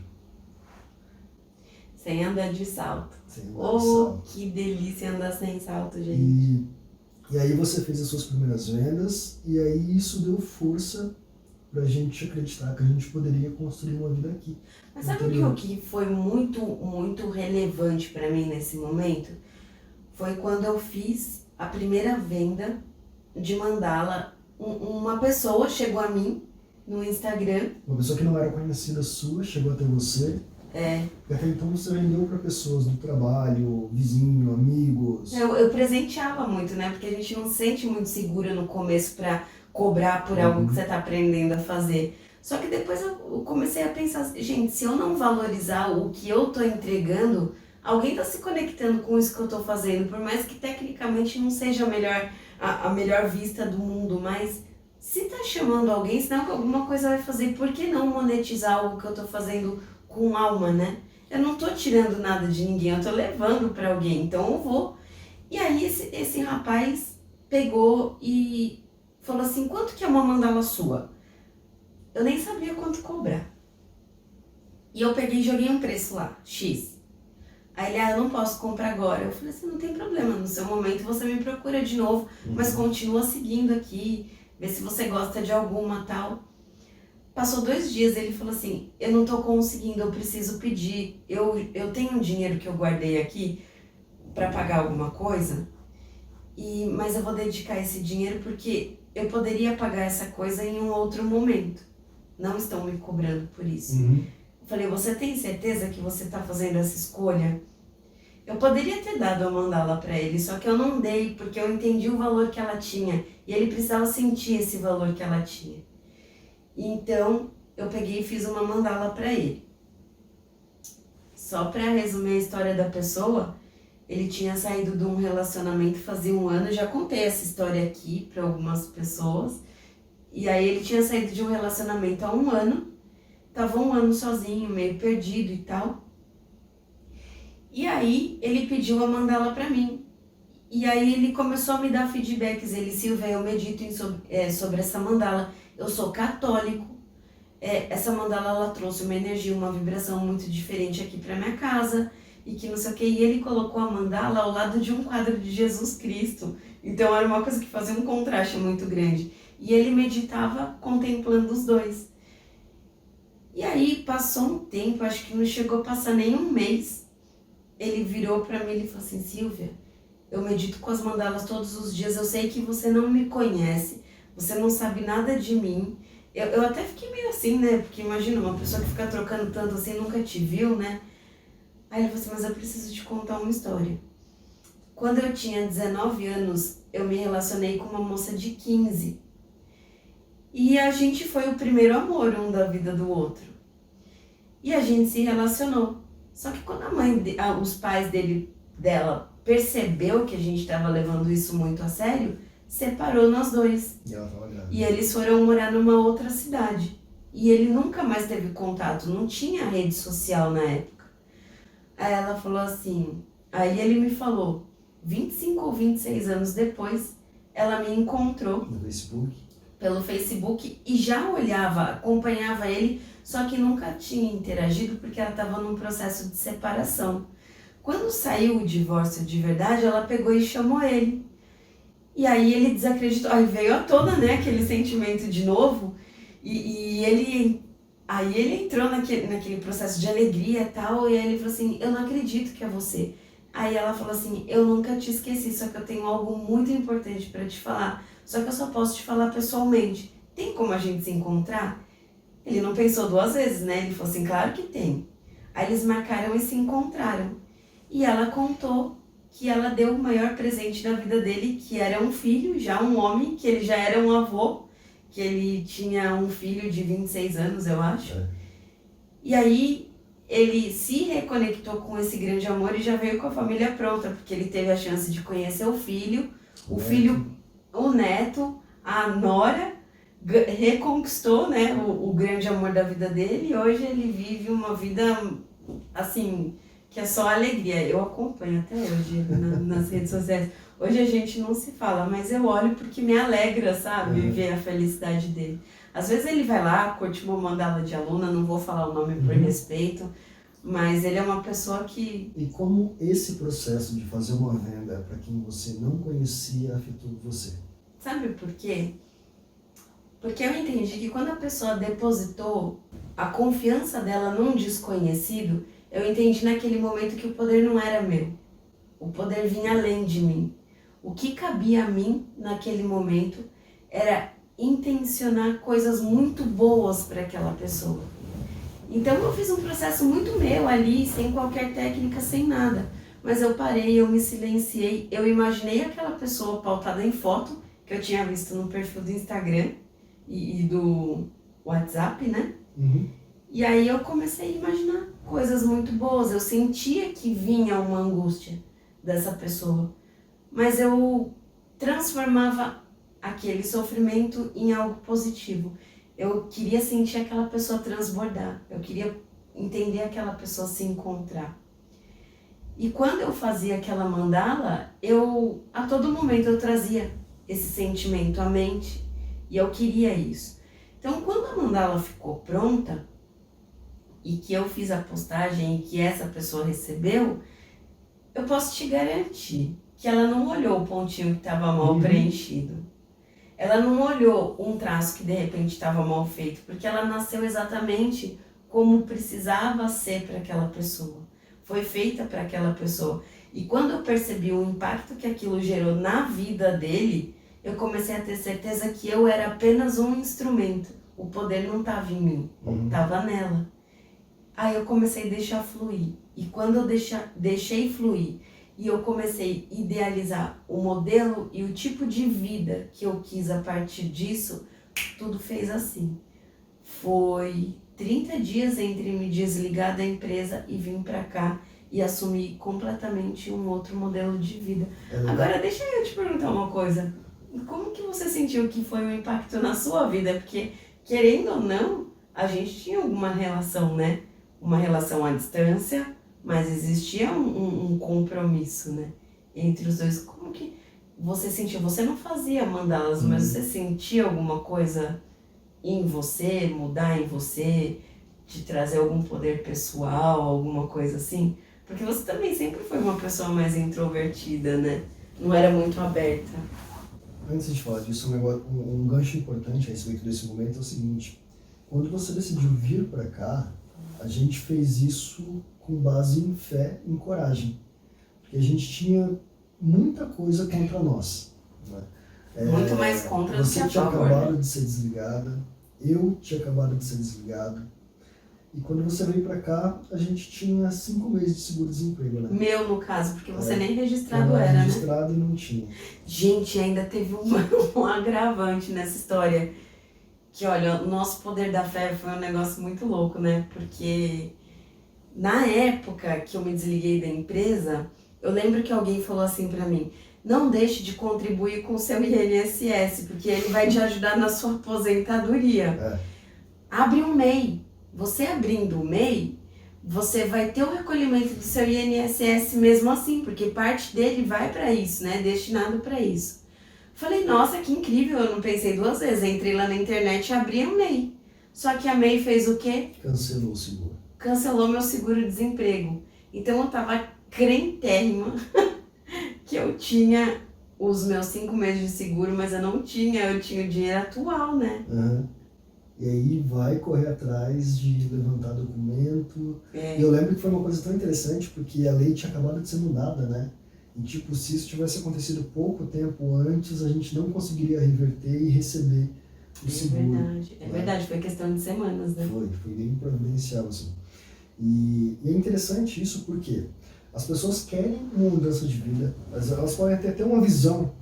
Sem andar de salto. Sem andar de salto. Que delícia andar sem salto, gente. E aí você fez as suas primeiras vendas e aí isso deu força pra gente acreditar que a gente poderia construir uma vida aqui. Mas sabe o que foi muito relevante para mim nesse momento? Foi quando eu fiz a primeira venda de mandala. Uma pessoa chegou a mim no Instagram. Uma pessoa que não era conhecida sua chegou até você. E até então você vendeu para pessoas do trabalho, vizinho, amigos. Eu presenteava muito, né? Porque a gente não se sente muito segura no começo para cobrar por algo que você está aprendendo a fazer. Só que depois eu comecei a pensar, gente, se eu não valorizar o que eu estou entregando, alguém está se conectando com isso que eu estou fazendo, por mais que tecnicamente não seja a melhor vista do mundo, mas se está chamando alguém, senão alguma coisa vai fazer, por que não monetizar algo que eu estou fazendo com alma, né? Eu não estou tirando nada de ninguém, eu estou levando para alguém, então eu vou. E aí esse rapaz pegou e falou assim, quanto que é uma mandala sua? Eu nem sabia quanto cobrar. E eu peguei e joguei um preço lá, X. Aí ele, eu não posso comprar agora. Eu falei assim, não tem problema, no seu momento você me procura de novo, mas continua seguindo aqui, vê se você gosta de alguma tal. Passou 2 dias, ele falou assim, eu não tô conseguindo, eu preciso pedir. Eu tenho um dinheiro que eu guardei aqui para pagar alguma coisa, mas eu vou dedicar esse dinheiro porque eu poderia pagar essa coisa em um outro momento. Não estão me cobrando por isso. Eu falei, você tem certeza que você está fazendo essa escolha? Eu poderia ter dado a mandala para ele, só que eu não dei, porque eu entendi o valor que ela tinha. E ele precisava sentir esse valor que ela tinha. Então, eu peguei e fiz uma mandala para ele. Só para resumir a história da pessoa, ele tinha saído de um relacionamento fazia 1 ano. Eu já contei essa história aqui para algumas pessoas. E aí ele tinha saído de um relacionamento há 1 ano. Tava 1 ano sozinho, meio perdido e tal. E aí ele pediu a mandala pra mim. E aí ele começou a me dar feedbacks. Ele, Silvia, eu medito sobre essa mandala. Eu sou católico. Essa mandala, ela trouxe uma energia, uma vibração muito diferente aqui pra minha casa. E que não sei o que. E ele colocou a mandala ao lado de um quadro de Jesus Cristo. Então era uma coisa que fazia um contraste muito grande. E ele meditava contemplando os dois. E aí passou um tempo, acho que não chegou a passar nem 1 mês. Ele virou pra mim e falou assim, Silvia, eu medito com as mandalas todos os dias, eu sei que você não me conhece, você não sabe nada de mim. Eu até fiquei meio assim, né? Porque imagina, uma pessoa que fica trocando tanto assim, nunca te viu, né? Aí ele falou assim, mas eu preciso te contar uma história. Quando eu tinha 19 anos, eu me relacionei com uma moça de 15. E a gente foi o primeiro amor um da vida do outro. E a gente se relacionou. Só que quando os pais dela percebeu que a gente estava levando isso muito a sério, separou nós dois. E ela tava grávida. E eles foram morar numa outra cidade. E ele nunca mais teve contato, não tinha rede social na época. Aí ela falou assim, aí ele me falou, 25 ou 26 anos depois, ela me encontrou No Facebook. pelo Facebook e já olhava, acompanhava ele, só que nunca tinha interagido porque ela estava num processo de separação. Quando saiu o divórcio de verdade, ela pegou e chamou ele. E aí ele desacreditou, aí veio à tona, né, aquele sentimento de novo, aí ele entrou naquele processo de alegria e tal, e aí ele falou assim, eu não acredito que é você. Aí ela falou assim, eu nunca te esqueci, só que eu tenho algo muito importante para te falar. Só que eu só posso te falar pessoalmente. Tem como a gente se encontrar? Ele não pensou 2 vezes, né? Ele falou assim, claro que tem. Aí eles marcaram e se encontraram. E ela contou que ela deu o maior presente da vida dele, que era um filho, já um homem, que ele já era um avô, que ele tinha um filho de 26 anos, eu acho. E aí ele se reconectou com esse grande amor e já veio com a família pronta, porque ele teve a chance de conhecer o filho, o neto, a nora, reconquistou, né, o grande amor da vida dele e hoje ele vive uma vida, assim, que é só alegria. Eu acompanho até hoje nas redes sociais. Hoje a gente não se fala, mas eu olho porque me alegra, sabe, ver a felicidade dele. Às vezes ele vai lá, curte uma mandala de aluna, não vou falar o nome por respeito, mas ele é uma pessoa que... E como esse processo de fazer uma venda para quem você não conhecia afetou você? Sabe por quê? Porque eu entendi que quando a pessoa depositou a confiança dela num desconhecido, eu entendi naquele momento que o poder não era meu. O poder vinha além de mim. O que cabia a mim naquele momento era intencionar coisas muito boas para aquela pessoa. Então eu fiz um processo muito meu ali, sem qualquer técnica, sem nada. Mas eu parei, eu me silenciei, eu imaginei aquela pessoa pautada em foto, que eu tinha visto no perfil do Instagram e do WhatsApp, né? E aí eu comecei a imaginar coisas muito boas. Eu sentia que vinha uma angústia dessa pessoa. Mas eu transformava aquele sofrimento em algo positivo. Eu queria sentir aquela pessoa transbordar. Eu queria entender aquela pessoa se encontrar. E quando eu fazia aquela mandala, a todo momento eu trazia esse sentimento à mente. E eu queria isso. Então, quando a mandala ficou pronta, e que eu fiz a postagem e que essa pessoa recebeu, eu posso te garantir que ela não olhou o pontinho que estava mal preenchido. Ela não olhou um traço que de repente estava mal feito, porque ela nasceu exatamente como precisava ser para aquela pessoa. Foi feita para aquela pessoa. E quando eu percebi o impacto que aquilo gerou na vida dele, eu comecei a ter certeza que eu era apenas um instrumento. O poder não estava em mim, estava nela. Aí eu comecei a deixar fluir. E quando eu deixei fluir e eu comecei a idealizar o modelo e o tipo de vida que eu quis a partir disso, tudo fez assim. Foi 30 dias entre me desligar da empresa e vir pra cá e assumir completamente um outro modelo de vida. Agora, deixa eu te perguntar uma coisa. Como que você sentiu que foi um impacto na sua vida? Porque, querendo ou não, a gente tinha alguma relação, né? Uma relação à distância, mas existia um compromisso, né? Entre os dois. Como que você sentiu? Você não fazia mandalas, mas você sentia alguma coisa em você, mudar em você, te trazer algum poder pessoal, alguma coisa assim? Porque você também sempre foi uma pessoa mais introvertida, né? Não era muito aberta. Antes de falar disso, um gancho importante a respeito desse momento é o seguinte: quando você decidiu vir para cá, a gente fez isso com base em fé, em coragem, porque a gente tinha muita coisa contra nós, né? Muito mais contra do que Você a tinha favor, acabado né? de ser desligada, eu tinha acabado de ser desligado, e quando você veio para cá, a gente tinha 5 meses de seguro-desemprego, né? Meu, no caso, porque você nem Eu registrado era era, né? registrado e não tinha. Gente, ainda teve um agravante nessa história. Que, olha, o nosso poder da fé foi um negócio muito louco, né? Porque na época que eu me desliguei da empresa, eu lembro que alguém falou assim pra mim: não deixe de contribuir com o seu INSS, porque ele vai te ajudar na sua aposentadoria. Abre um MEI. Você abrindo o MEI, você vai ter o recolhimento do seu INSS mesmo assim, porque parte dele vai para isso, né? Destinado para isso. Falei, nossa, que incrível, eu não pensei 2 vezes. Entrei lá na internet e abri a MEI. Só que a MEI fez o quê? Cancelou o seguro. Cancelou meu seguro-desemprego. Então eu tava crentérrima que eu tinha os meus 5 meses de seguro, mas eu tinha o dinheiro atual, né? E aí vai correr atrás de levantar documento. É. E eu lembro que foi uma coisa tão interessante, porque a lei tinha acabado de ser mudada, né? E tipo, se isso tivesse acontecido pouco tempo antes, a gente não conseguiria reverter e receber o seguro. É verdade, foi questão de semanas, né? Foi bem providencial, assim. E é interessante isso porque as pessoas querem uma mudança de vida, mas elas podem ter uma visão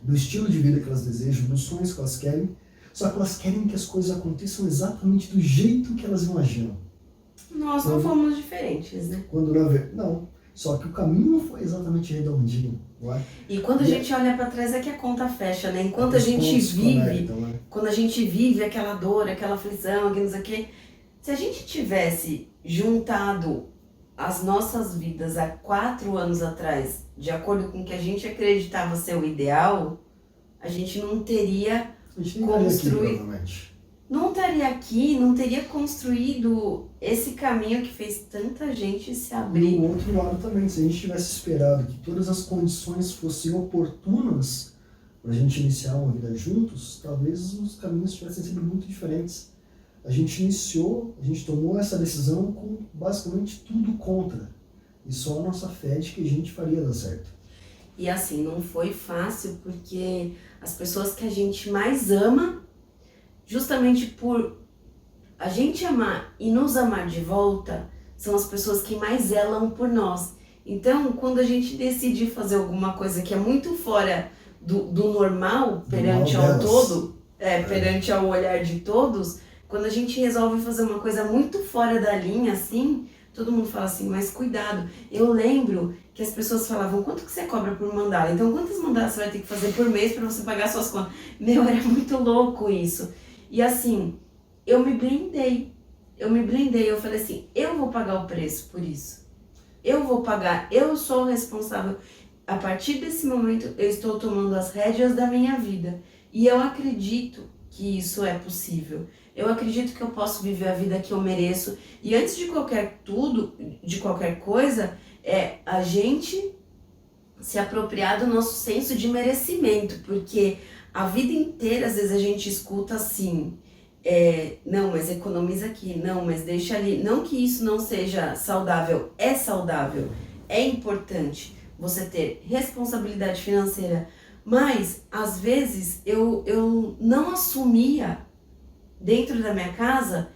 do estilo de vida que elas desejam, dos sonhos que elas querem, só que elas querem que as coisas aconteçam exatamente do jeito que elas imaginam. Nós não fomos diferentes, né? Quando não, só que o caminho não foi exatamente redondinho, não é? E quando a gente olha pra trás é que a conta fecha, né? Enquanto a gente vive, quando a gente vive aquela dor, aquela aflição, aquilo não sei o quê, se a gente tivesse juntado as nossas vidas há 4 anos atrás, de acordo com o que a gente acreditava ser o ideal, a gente não teria construído. Não estaria aqui, não teria construído esse caminho que fez tanta gente se abrir. E o outro lado também, se a gente tivesse esperado que todas as condições fossem oportunas para a gente iniciar uma vida juntos, talvez os caminhos tivessem sido muito diferentes. A gente tomou essa decisão com basicamente tudo contra. E só a nossa fé de que a gente faria dar certo. E assim, não foi fácil porque as pessoas que a gente mais ama, justamente por a gente amar e nos amar de volta, são as pessoas que mais zelam por nós. Então, quando a gente decide fazer alguma coisa que é muito fora do normal, perante ao todo, perante ao olhar de todos, quando a gente resolve fazer uma coisa muito fora da linha, assim, todo mundo fala assim, mas cuidado. Eu lembro que as pessoas falavam, quanto que você cobra por mandala? Então, quantas mandalas você vai ter que fazer por mês para você pagar suas contas? Meu, era muito louco isso. E assim, eu me blindei. Eu falei assim, eu vou pagar o preço por isso. Eu vou pagar, eu sou o responsável. A partir desse momento, eu estou tomando as rédeas da minha vida. E eu acredito que isso é possível. Eu acredito que eu posso viver a vida que eu mereço. E antes de qualquer coisa, é a gente se apropriar do nosso senso de merecimento. Porque a vida inteira, às vezes, a gente escuta assim, não, mas economiza aqui, não, mas deixa ali. Não que isso não seja saudável, é saudável, é importante você ter responsabilidade financeira. Mas, às vezes, eu não assumia dentro da minha casa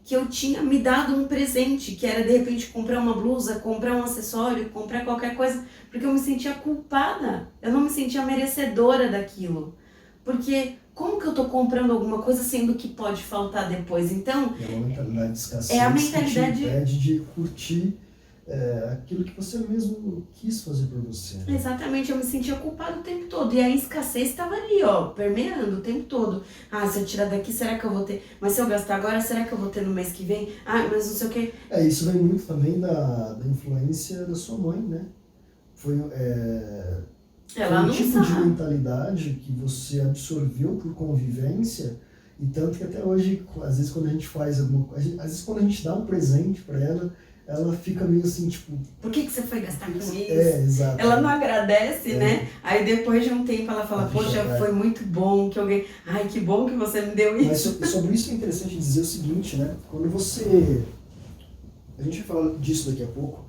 que eu tinha me dado um presente, que era de repente comprar uma blusa, comprar um acessório, comprar qualquer coisa, porque eu me sentia culpada, eu não me sentia merecedora daquilo. Porque como que eu tô comprando alguma coisa sendo que pode faltar depois? Então, É uma mentalidade de escassez é a que te mentalidade... impede de curtir aquilo que você mesmo quis fazer por você. Exatamente, eu me sentia culpada o tempo todo. E a escassez estava ali, ó, permeando o tempo todo. Ah, se eu tirar daqui, será que eu vou ter? Mas se eu gastar agora, será que eu vou ter no mês que vem? Ah, mas não sei o quê. Isso vem muito também da influência da sua mãe, né? Foi, foi Ela um não tipo de sabe. mentalidade que você absorveu por convivência, e tanto que até hoje, às vezes quando a gente faz alguma coisa, às vezes quando a gente dá um presente para ela fica meio assim, tipo... Por que você foi gastar com isso? Exato. Ela não agradece, né? Aí depois de um tempo ela fala, poxa, foi muito bom que eu ganhei. Ai, que bom que você me deu isso. Mas sobre isso é interessante dizer o seguinte, né? Quando você... A gente vai falar disso daqui a pouco,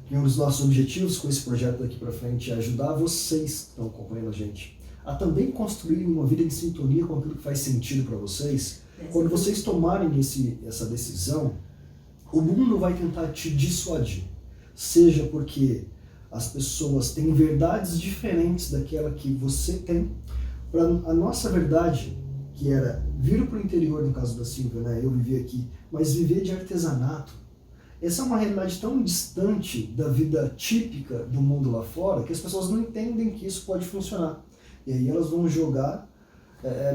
que um dos nossos objetivos com esse projeto daqui para frente é ajudar vocês que estão acompanhando a gente a também construir uma vida em sintonia com aquilo que faz sentido para vocês. Quando vocês tomarem essa decisão, o mundo vai tentar te dissuadir. Seja porque as pessoas têm verdades diferentes daquela que você tem. Para a nossa verdade, que era vir para o interior, no caso da Silvia, né? Eu vivi aqui, mas viver de artesanato, essa é uma realidade tão distante da vida típica do mundo lá fora que as pessoas não entendem que isso pode funcionar. E aí elas vão jogar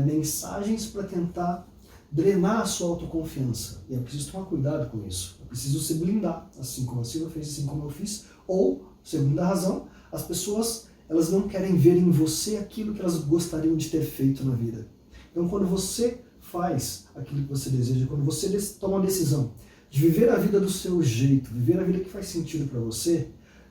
mensagens para tentar drenar a sua autoconfiança. E é preciso tomar cuidado com isso. É preciso se blindar, assim como a Silvia fez, assim como eu fiz. Ou, segunda razão, as pessoas elas não querem ver em você aquilo que elas gostariam de ter feito na vida. Então, quando você faz aquilo que você deseja, quando você toma a decisão de viver a vida do seu jeito, viver a vida que faz sentido para você,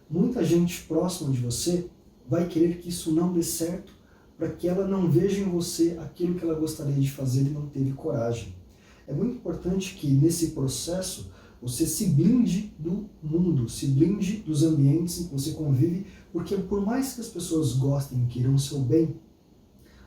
muita gente próxima de você vai querer que isso não dê certo, para que ela não veja em você aquilo que ela gostaria de fazer e não teve coragem. É muito importante que nesse processo você se blinde do mundo, se blinde dos ambientes em que você convive, porque por mais que as pessoas gostem e queiram o seu bem,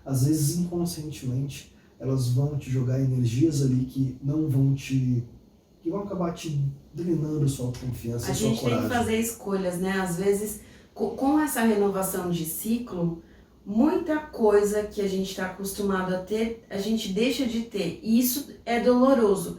às vezes inconscientemente elas vão te jogar energias ali que não vão que vão acabar te drenando sua autoconfiança e sua coragem. A gente tem que fazer escolhas, né? Às vezes, com essa renovação de ciclo, muita coisa que a gente está acostumado a ter, a gente deixa de ter. E isso é doloroso.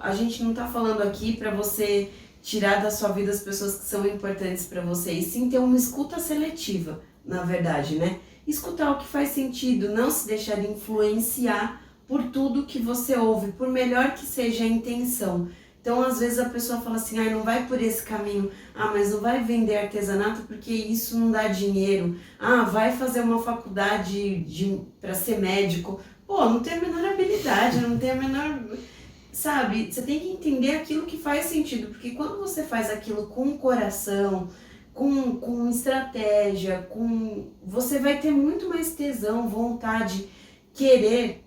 A gente não está falando aqui para você tirar da sua vida as pessoas que são importantes para você, e sim ter uma escuta seletiva, na verdade, né? Escutar o que faz sentido, não se deixar influenciar por tudo que você ouve, por melhor que seja a intenção. Então, às vezes a pessoa fala assim, não vai por esse caminho, mas não vai vender artesanato porque isso não dá dinheiro, vai fazer uma faculdade para ser médico. Pô, não tem a menor habilidade, não tem a menor... Sabe, você tem que entender aquilo que faz sentido, porque quando você faz aquilo com coração, com estratégia, você vai ter muito mais tesão, vontade, querer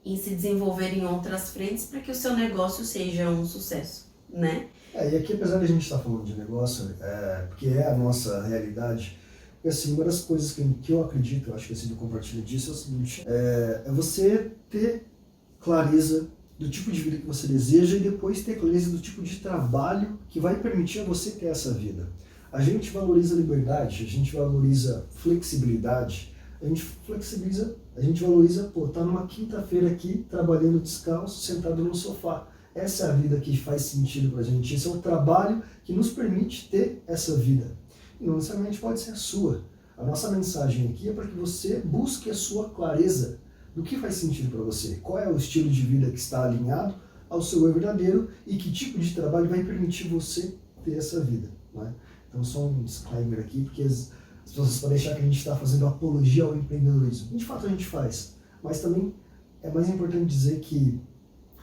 em se desenvolver em outras frentes para que o seu negócio seja um sucesso, né? E aqui, apesar de a gente estar falando de negócio, porque é a nossa realidade, porque assim, uma das coisas que eu acredito, eu acho que assim, eu compartilho disso, é o seguinte, é você ter clareza do tipo de vida que você deseja e depois ter clareza do tipo de trabalho que vai permitir a você ter essa vida. A gente valoriza liberdade, a gente valoriza flexibilidade, a gente valoriza, estar numa quinta-feira aqui, trabalhando descalço, sentado no sofá. Essa é a vida que faz sentido pra gente, esse é o trabalho que nos permite ter essa vida. E não necessariamente pode ser a sua. A nossa mensagem aqui é para que você busque a sua clareza do que faz sentido para você, qual é o estilo de vida que está alinhado ao seu eu verdadeiro e que tipo de trabalho vai permitir você ter essa vida. Né? Então, só um disclaimer aqui, porque as pessoas podem achar que a gente está fazendo apologia ao empreendedorismo. De fato, a gente faz, mas também é mais importante dizer que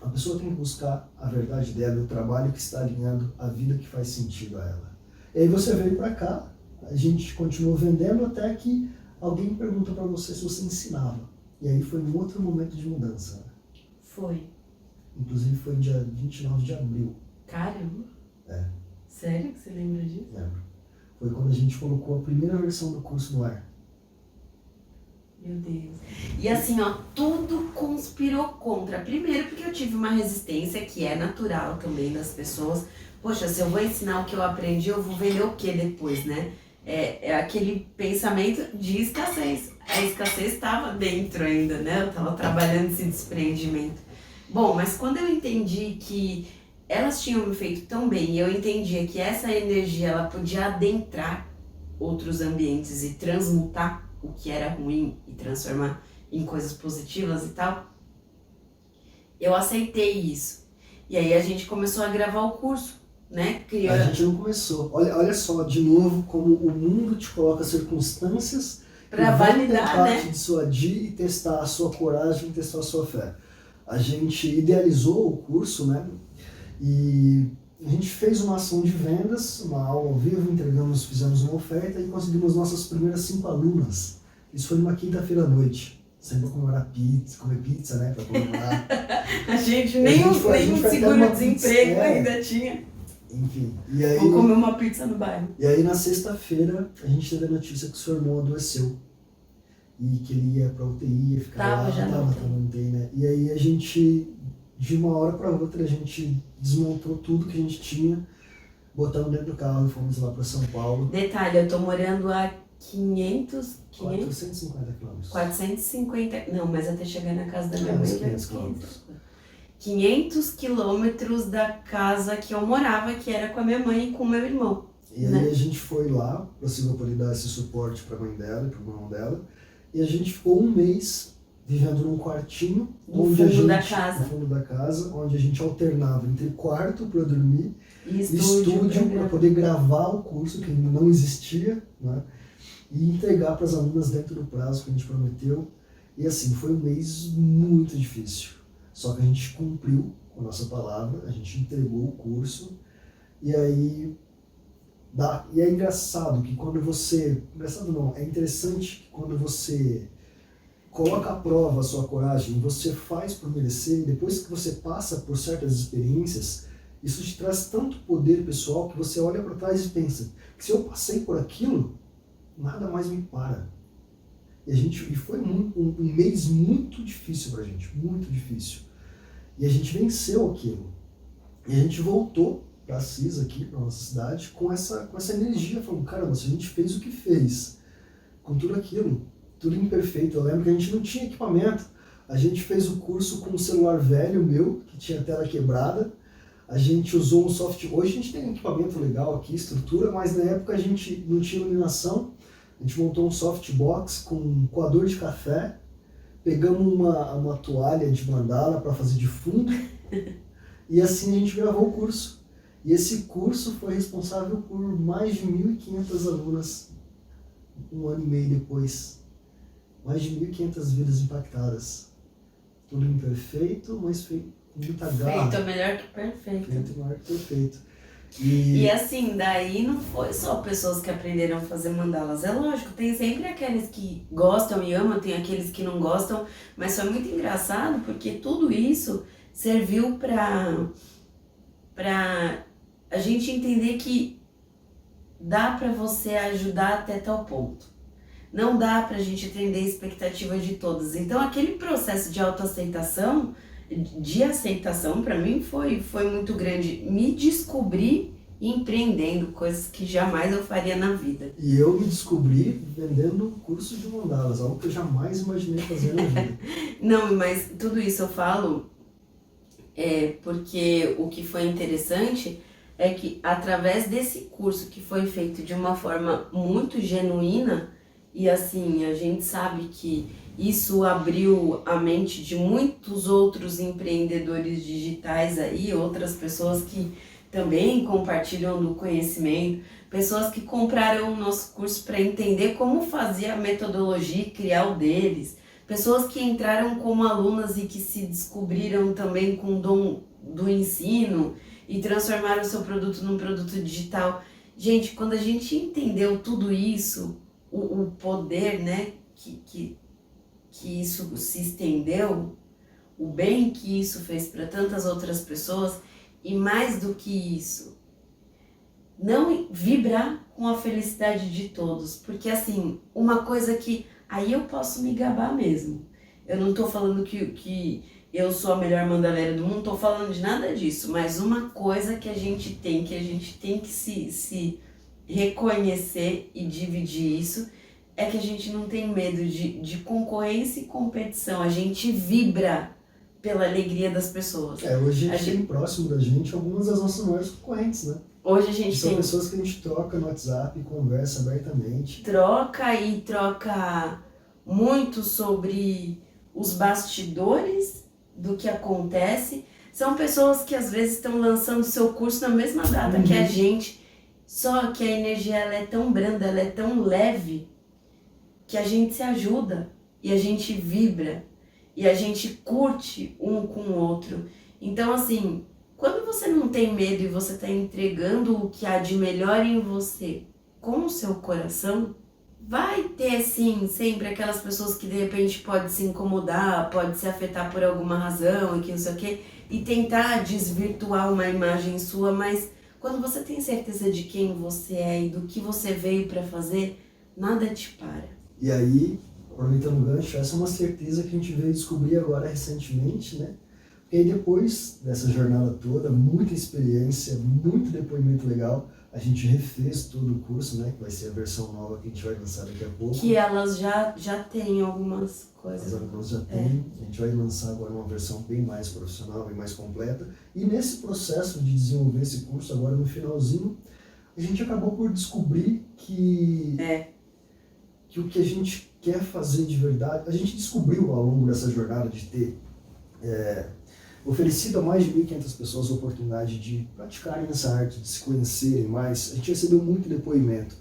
a pessoa tem que buscar a verdade dela, o trabalho que está alinhado à vida que faz sentido a ela. E aí você veio para cá, a gente continuou vendendo até que alguém pergunta para você se você ensinava. E aí foi um outro momento de mudança. Foi. Inclusive foi dia 29 de abril. Caramba. É. Sério que você lembra disso? Lembro. Foi quando a gente colocou a primeira versão do curso no ar. Meu Deus. E assim, ó, tudo conspirou contra. Primeiro porque eu tive uma resistência que é natural também das pessoas. Poxa, se eu vou ensinar o que eu aprendi, eu vou vender o que depois, né? É aquele pensamento de escassez. A escassez estava dentro ainda, né? Eu estava trabalhando esse desprendimento. Bom, mas quando eu entendi que elas tinham me feito tão bem e eu entendia que essa energia ela podia adentrar outros ambientes e transmutar o que era ruim e transformar em coisas positivas e tal, eu aceitei isso. E aí a gente começou a gravar o curso, né? A gente não começou. Olha só, de novo, como o mundo te coloca circunstâncias para validar, né? Te dissuadir e testar a sua coragem, testar a sua fé. A gente idealizou o curso, né? E a gente fez uma ação de vendas, uma aula ao vivo, fizemos uma oferta e conseguimos nossas primeiras 5 alunas. Isso foi numa quinta-feira à noite. Sempre comer pizza, né? Pra comemorar. A gente nem um seguro-desemprego ainda tinha. Enfim. E aí, vamos comer uma pizza no bairro. E aí na sexta-feira a gente teve a notícia que o seu irmão adoeceu. E que ele ia pra UTI, ia ficar lá. Tava no UTI, né? E aí a gente, de uma hora pra outra, a gente desmontou tudo que a gente tinha, botamos dentro do carro e fomos lá pra São Paulo. Detalhe, eu tô morando a 450 quilômetros. 450, não, mas até chegar na casa da minha mãe já 500 quilômetros. 500 quilômetros da casa que eu morava, que era com a minha mãe e com o meu irmão. E aí a gente foi lá para poder dar esse suporte para a mãe dela e para o irmão dela. E a gente ficou um mês vivendo num quartinho no fundo da casa, onde a gente alternava entre quarto para dormir e estúdio para poder gravar o curso que ainda não existia, né? E entregar para as alunas dentro do prazo que a gente prometeu. E assim, foi um mês muito difícil. Só que a gente cumpriu com a nossa palavra, a gente entregou o curso. E aí, e é engraçado que quando você... Engraçado não, é interessante que quando você coloca à prova a sua coragem, você faz por merecer, e depois que você passa por certas experiências, isso te traz tanto poder pessoal que você olha para trás e pensa que se eu passei por aquilo, nada mais me para. E foi um mês muito difícil pra gente, muito difícil. E a gente venceu aquilo. E a gente voltou pra Assis aqui, pra nossa cidade, com essa energia, falando, caramba, se a gente fez o que fez, com tudo aquilo, tudo imperfeito. Eu lembro que a gente não tinha equipamento. A gente fez o curso com um celular velho meu, que tinha a tela quebrada. A gente usou um software. Hoje a gente tem um equipamento legal aqui, estrutura, mas na época a gente não tinha iluminação. A gente montou um softbox com um coador de café, pegamos uma toalha de mandala para fazer de fundo e assim a gente gravou o curso. E esse curso foi responsável por mais de 1.500 alunas um ano e meio depois. Mais de 1.500 vidas impactadas. Tudo imperfeito, mas feito com muita garra. Feito melhor que perfeito. Feito melhor que perfeito. E assim, daí não foi só pessoas que aprenderam a fazer mandalas. É lógico, tem sempre aqueles que gostam e amam, tem aqueles que não gostam, mas foi muito engraçado porque tudo isso serviu pra a gente entender que dá pra você ajudar até tal ponto. Não dá pra gente atender a expectativa de todos. Então aquele processo de autoaceitação, de aceitação, pra mim foi muito grande. Me descobri empreendendo coisas que jamais eu faria na vida. E eu me descobri vendendo curso de mandalas, algo que eu jamais imaginei fazer na vida. Não, mas tudo isso eu falo porque o que foi interessante é que através desse curso que foi feito de uma forma muito genuína, e assim, a gente sabe que isso abriu a mente de muitos outros empreendedores digitais aí, outras pessoas que também compartilham do conhecimento, pessoas que compraram o nosso curso para entender como fazer a metodologia e criar o deles, pessoas que entraram como alunas e que se descobriram também com o dom do ensino e transformaram o seu produto num produto digital. Gente, quando a gente entendeu tudo isso, o poder, né, que isso se estendeu, o bem que isso fez para tantas outras pessoas, e mais do que isso, não vibrar com a felicidade de todos, porque assim, uma coisa que aí eu posso me gabar mesmo, Eu não tô falando que eu sou a melhor mandaleira do mundo, não tô falando de nada disso, mas uma coisa que a gente tem que se reconhecer e dividir isso, é que a gente não tem medo de concorrência e competição, a gente vibra pela alegria das pessoas. Hoje a gente tem próximo da gente algumas das nossas maiores concorrentes, né? Hoje a gente são pessoas que a gente troca no WhatsApp, conversa abertamente. Troca muito sobre os bastidores do que acontece. São pessoas que às vezes estão lançando seu curso na mesma data que a gente, só que a energia ela é tão branda, ela é tão leve, que a gente se ajuda e a gente vibra e a gente curte um com o outro. Então assim, quando você não tem medo e você está entregando o que há de melhor em você com o seu coração, vai ter sim sempre aquelas pessoas que de repente pode se incomodar, pode se afetar por alguma razão e que não sei o quê, e tentar desvirtuar uma imagem sua, mas quando você tem certeza de quem você é e do que você veio para fazer, nada te para. E aí, aproveitando o gancho, essa é uma certeza que a gente veio descobrir agora recentemente, né? E aí depois dessa jornada toda, muita experiência, muito depoimento legal, a gente refez todo o curso, né? Que vai ser a versão nova que a gente vai lançar daqui a pouco. Que elas já têm algumas coisas. As alunas já têm. A gente vai lançar agora uma versão bem mais profissional, bem mais completa. E nesse processo de desenvolver esse curso, agora no finalzinho, a gente acabou por descobrir que o que a gente quer fazer de verdade, a gente descobriu ao longo dessa jornada de ter oferecido a mais de 1.500 pessoas a oportunidade de praticarem essa arte, de se conhecerem mais. A gente recebeu muito depoimento.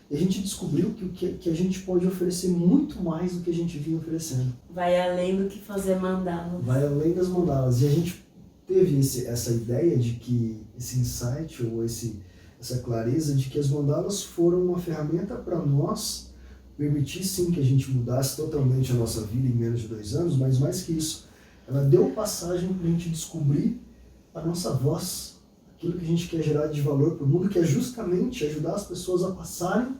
E a gente descobriu que a gente pode oferecer muito mais do que a gente vinha oferecendo. Vai além do que fazer mandalas. Vai além das mandalas. E a gente teve essa ideia de que, esse insight, ou essa clareza de que as mandalas foram uma ferramenta para nós permitir sim que a gente mudasse totalmente a nossa vida em menos de 2 anos, mas mais que isso, ela deu passagem para a gente descobrir a nossa voz, aquilo que a gente quer gerar de valor para o mundo, que é justamente ajudar as pessoas a passarem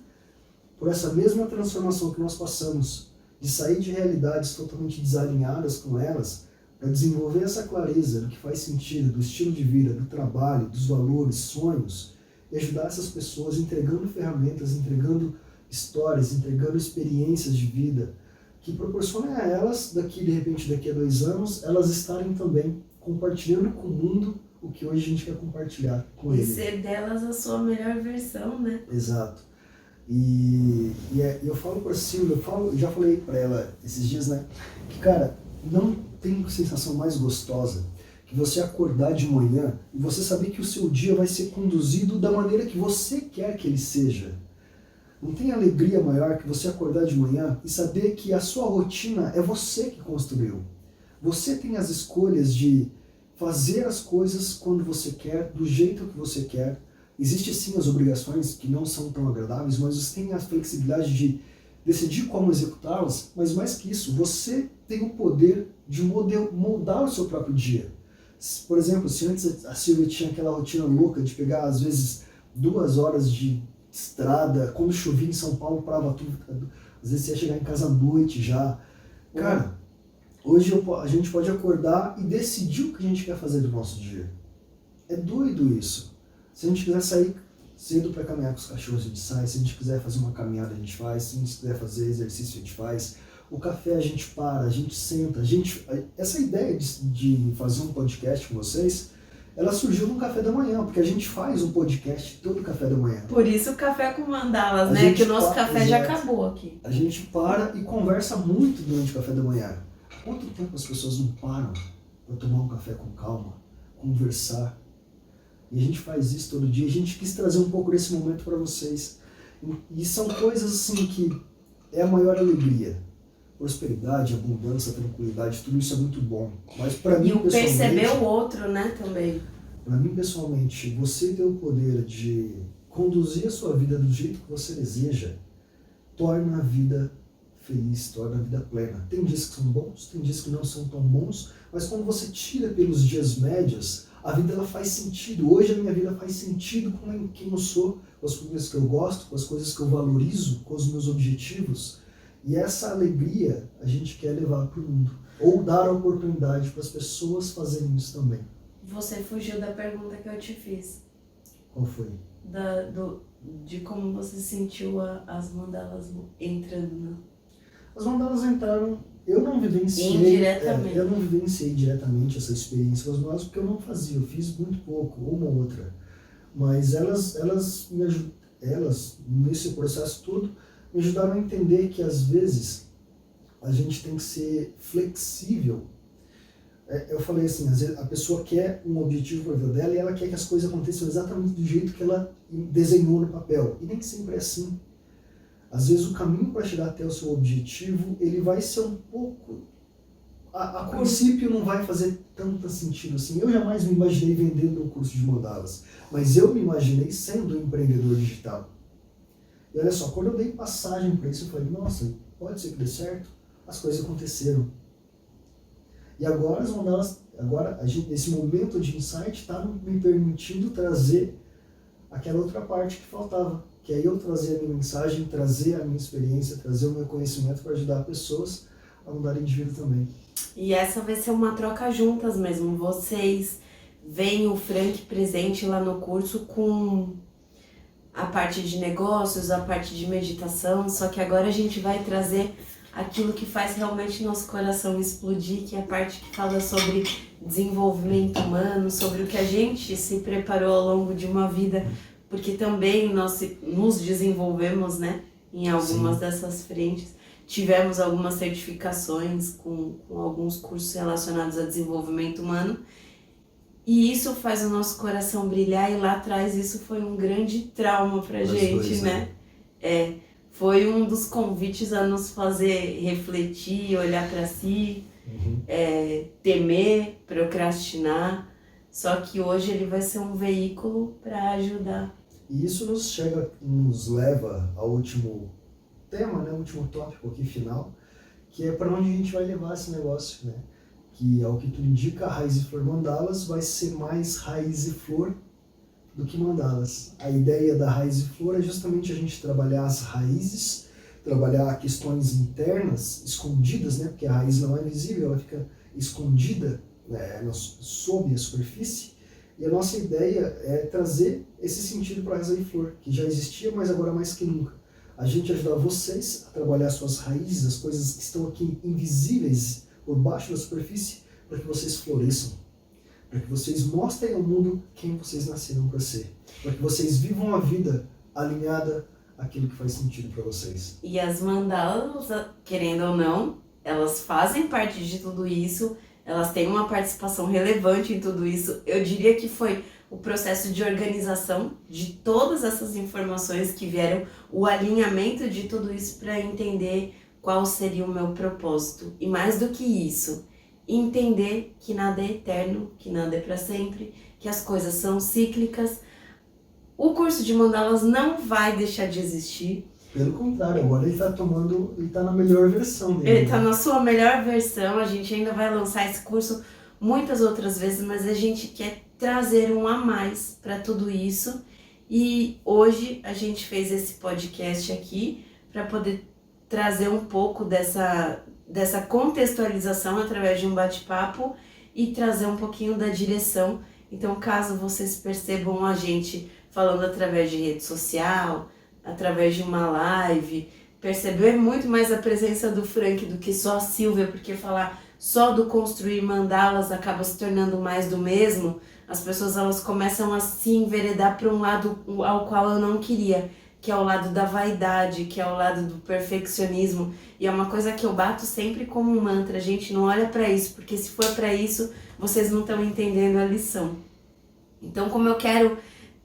por essa mesma transformação que nós passamos, de sair de realidades totalmente desalinhadas com elas, para desenvolver essa clareza do que faz sentido, do estilo de vida, do trabalho, dos valores, sonhos, e ajudar essas pessoas entregando ferramentas, entregando histórias, entregando experiências de vida, que proporcionem a elas, de repente daqui a 2 anos, elas estarem também compartilhando com o mundo o que hoje a gente quer compartilhar com ele. E ser delas a sua melhor versão, né? Exato. E eu falo para Silvia, eu já falei para ela esses dias, né, que cara, não tem sensação mais gostosa que você acordar de manhã e você saber que o seu dia vai ser conduzido da maneira que você quer que ele seja. Não tem alegria maior que você acordar de manhã e saber que a sua rotina é você que construiu. Você tem as escolhas de fazer as coisas quando você quer, do jeito que você quer. Existem sim as obrigações que não são tão agradáveis, mas você tem a flexibilidade de decidir como executá-las, mas mais que isso, você tem o poder de moldar o seu próprio dia. Por exemplo, se antes a Silvia tinha aquela rotina louca de pegar às vezes 2 horas de estrada, quando chovia em São Paulo, parava tudo, às vezes você ia chegar em casa à noite já. Cara, hoje a gente pode acordar e decidir o que a gente quer fazer do nosso dia. É doido isso. Se a gente quiser sair cedo para caminhar com os cachorros, a gente sai. Se a gente quiser fazer uma caminhada, a gente faz. Se a gente quiser fazer exercício, a gente faz. O café a gente para, a gente senta. Essa ideia de fazer um podcast com vocês, ela surgiu no café da manhã, porque a gente faz um podcast todo café da manhã. Por isso o café com mandalas, né? Que o nosso café já acabou aqui. A gente para e conversa muito durante o café da manhã. Quanto tempo as pessoas não param para tomar um café com calma, conversar? E a gente faz isso todo dia. A gente quis trazer um pouco desse momento para vocês. E são coisas assim que é a maior alegria. Prosperidade, abundância, tranquilidade, tudo isso é muito bom. Mas para mim, pessoalmente... E perceber o outro, né, também. Para mim, pessoalmente, você ter o poder de conduzir a sua vida do jeito que você deseja, torna a vida feliz, torna a vida plena. Tem dias que são bons, tem dias que não são tão bons, mas quando você tira pelos dias médios, a vida ela faz sentido. Hoje a minha vida faz sentido com quem eu sou, com as coisas que eu gosto, com as coisas que eu valorizo, com os meus objetivos. E essa alegria a gente quer levar para o mundo. Ou dar a oportunidade para as pessoas fazerem isso também. Você fugiu da pergunta que eu te fiz. Qual foi? De como você sentiu as mandalas entrando, né? As mandalas entraram, eu não vivenciei... Indiretamente. Eu não vivenciei diretamente essa experiência com as mandalas porque eu não fazia, eu fiz muito pouco, uma ou outra. Mas elas me ajudaram, nesse processo todo, me ajudaram a entender que às vezes a gente tem que ser flexível. Eu falei assim, às vezes a pessoa quer um objetivo para a vida dela e ela quer que as coisas aconteçam exatamente do jeito que ela desenhou no papel. E nem sempre é assim. Às vezes o caminho para chegar até o seu objetivo, ele vai ser um pouco... A princípio não vai fazer tanto sentido assim. Eu jamais me imaginei vendendo um curso de mandalas, mas eu me imaginei sendo um empreendedor digital. E olha só, quando eu dei passagem para isso, eu falei, nossa, pode ser que dê certo? As coisas aconteceram. E agora as mandalas, esse momento de insight está me permitindo trazer aquela outra parte que faltava, que é eu trazer a minha mensagem, trazer a minha experiência, trazer o meu conhecimento para ajudar pessoas a mudarem de vida também. E essa vai ser uma troca juntas mesmo. Vocês veem o Frank presente lá no curso com a parte de negócios, a parte de meditação, só que agora a gente vai trazer aquilo que faz realmente nosso coração explodir, que é a parte que fala sobre desenvolvimento humano, sobre o que a gente se preparou ao longo de uma vida, porque também nós nos desenvolvemos, né, em algumas dessas frentes. Tivemos algumas certificações com alguns cursos relacionados a desenvolvimento humano, e isso faz o nosso coração brilhar, e lá atrás isso foi um grande trauma pra gente, né? Foi um dos convites a nos fazer refletir, olhar para si, temer, procrastinar. Só que hoje ele vai ser um veículo para ajudar. E isso nos leva ao último tema, né? O último tópico aqui final, que é para onde a gente vai levar esse negócio, né? Que ao que tudo indica, a Raiz e Flor Mandalas vai ser mais Raiz e Flor do que mandalas. A ideia da Raiz e Flor é justamente a gente trabalhar as raízes, trabalhar questões internas, escondidas, né? Porque a raiz não é visível, ela fica escondida, né, sob a superfície. E a nossa ideia é trazer esse sentido para a Raiz e Flor, que já existia, mas agora mais que nunca. A gente ajudar vocês a trabalhar suas raízes, as coisas que estão aqui invisíveis por baixo da superfície, para que vocês floresçam. Para que vocês mostrem ao mundo quem vocês nasceram para ser. Para que vocês vivam a vida alinhada àquilo que faz sentido para vocês. E as mandalas, querendo ou não, elas fazem parte de tudo isso, elas têm uma participação relevante em tudo isso. Eu diria que foi o processo de organização de todas essas informações que vieram, o alinhamento de tudo isso para entender qual seria o meu propósito. E mais do que isso, entender que nada é eterno, que nada é para sempre, que as coisas são cíclicas. O curso de mandalas não vai deixar de existir. Pelo contrário, agora ele está na melhor versão dele. Ele está na sua melhor versão, a gente ainda vai lançar esse curso muitas outras vezes, mas a gente quer trazer um a mais para tudo isso. E hoje a gente fez esse podcast aqui para poder trazer um pouco dessa contextualização através de um bate-papo e trazer um pouquinho da direção. Então, caso vocês percebam a gente falando através de rede social, através de uma live, perceber muito mais a presença do Frank do que só a Silvia, porque falar só do construir mandalas acaba se tornando mais do mesmo. As pessoas elas começam a se enveredar para um lado ao qual eu não queria, que é o lado da vaidade, que é o lado do perfeccionismo. E é uma coisa que eu bato sempre como um mantra, gente, não olha para isso, porque se for para isso, vocês não estão entendendo a lição. Então, como eu quero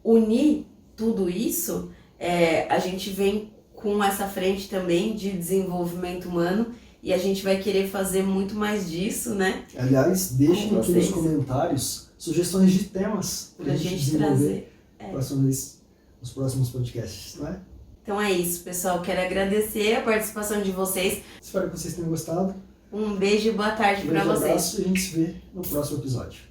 unir tudo isso, a gente vem com essa frente também de desenvolvimento humano e a gente vai querer fazer muito mais disso, né? Aliás, deixem aqui nos comentários sugestões de temas para a gente desenvolver nos próximos podcasts, não é? Então é isso, pessoal. Quero agradecer a participação de vocês. Espero que vocês tenham gostado. Um beijo e boa tarde para vocês. Um abraço e a gente se vê no próximo episódio.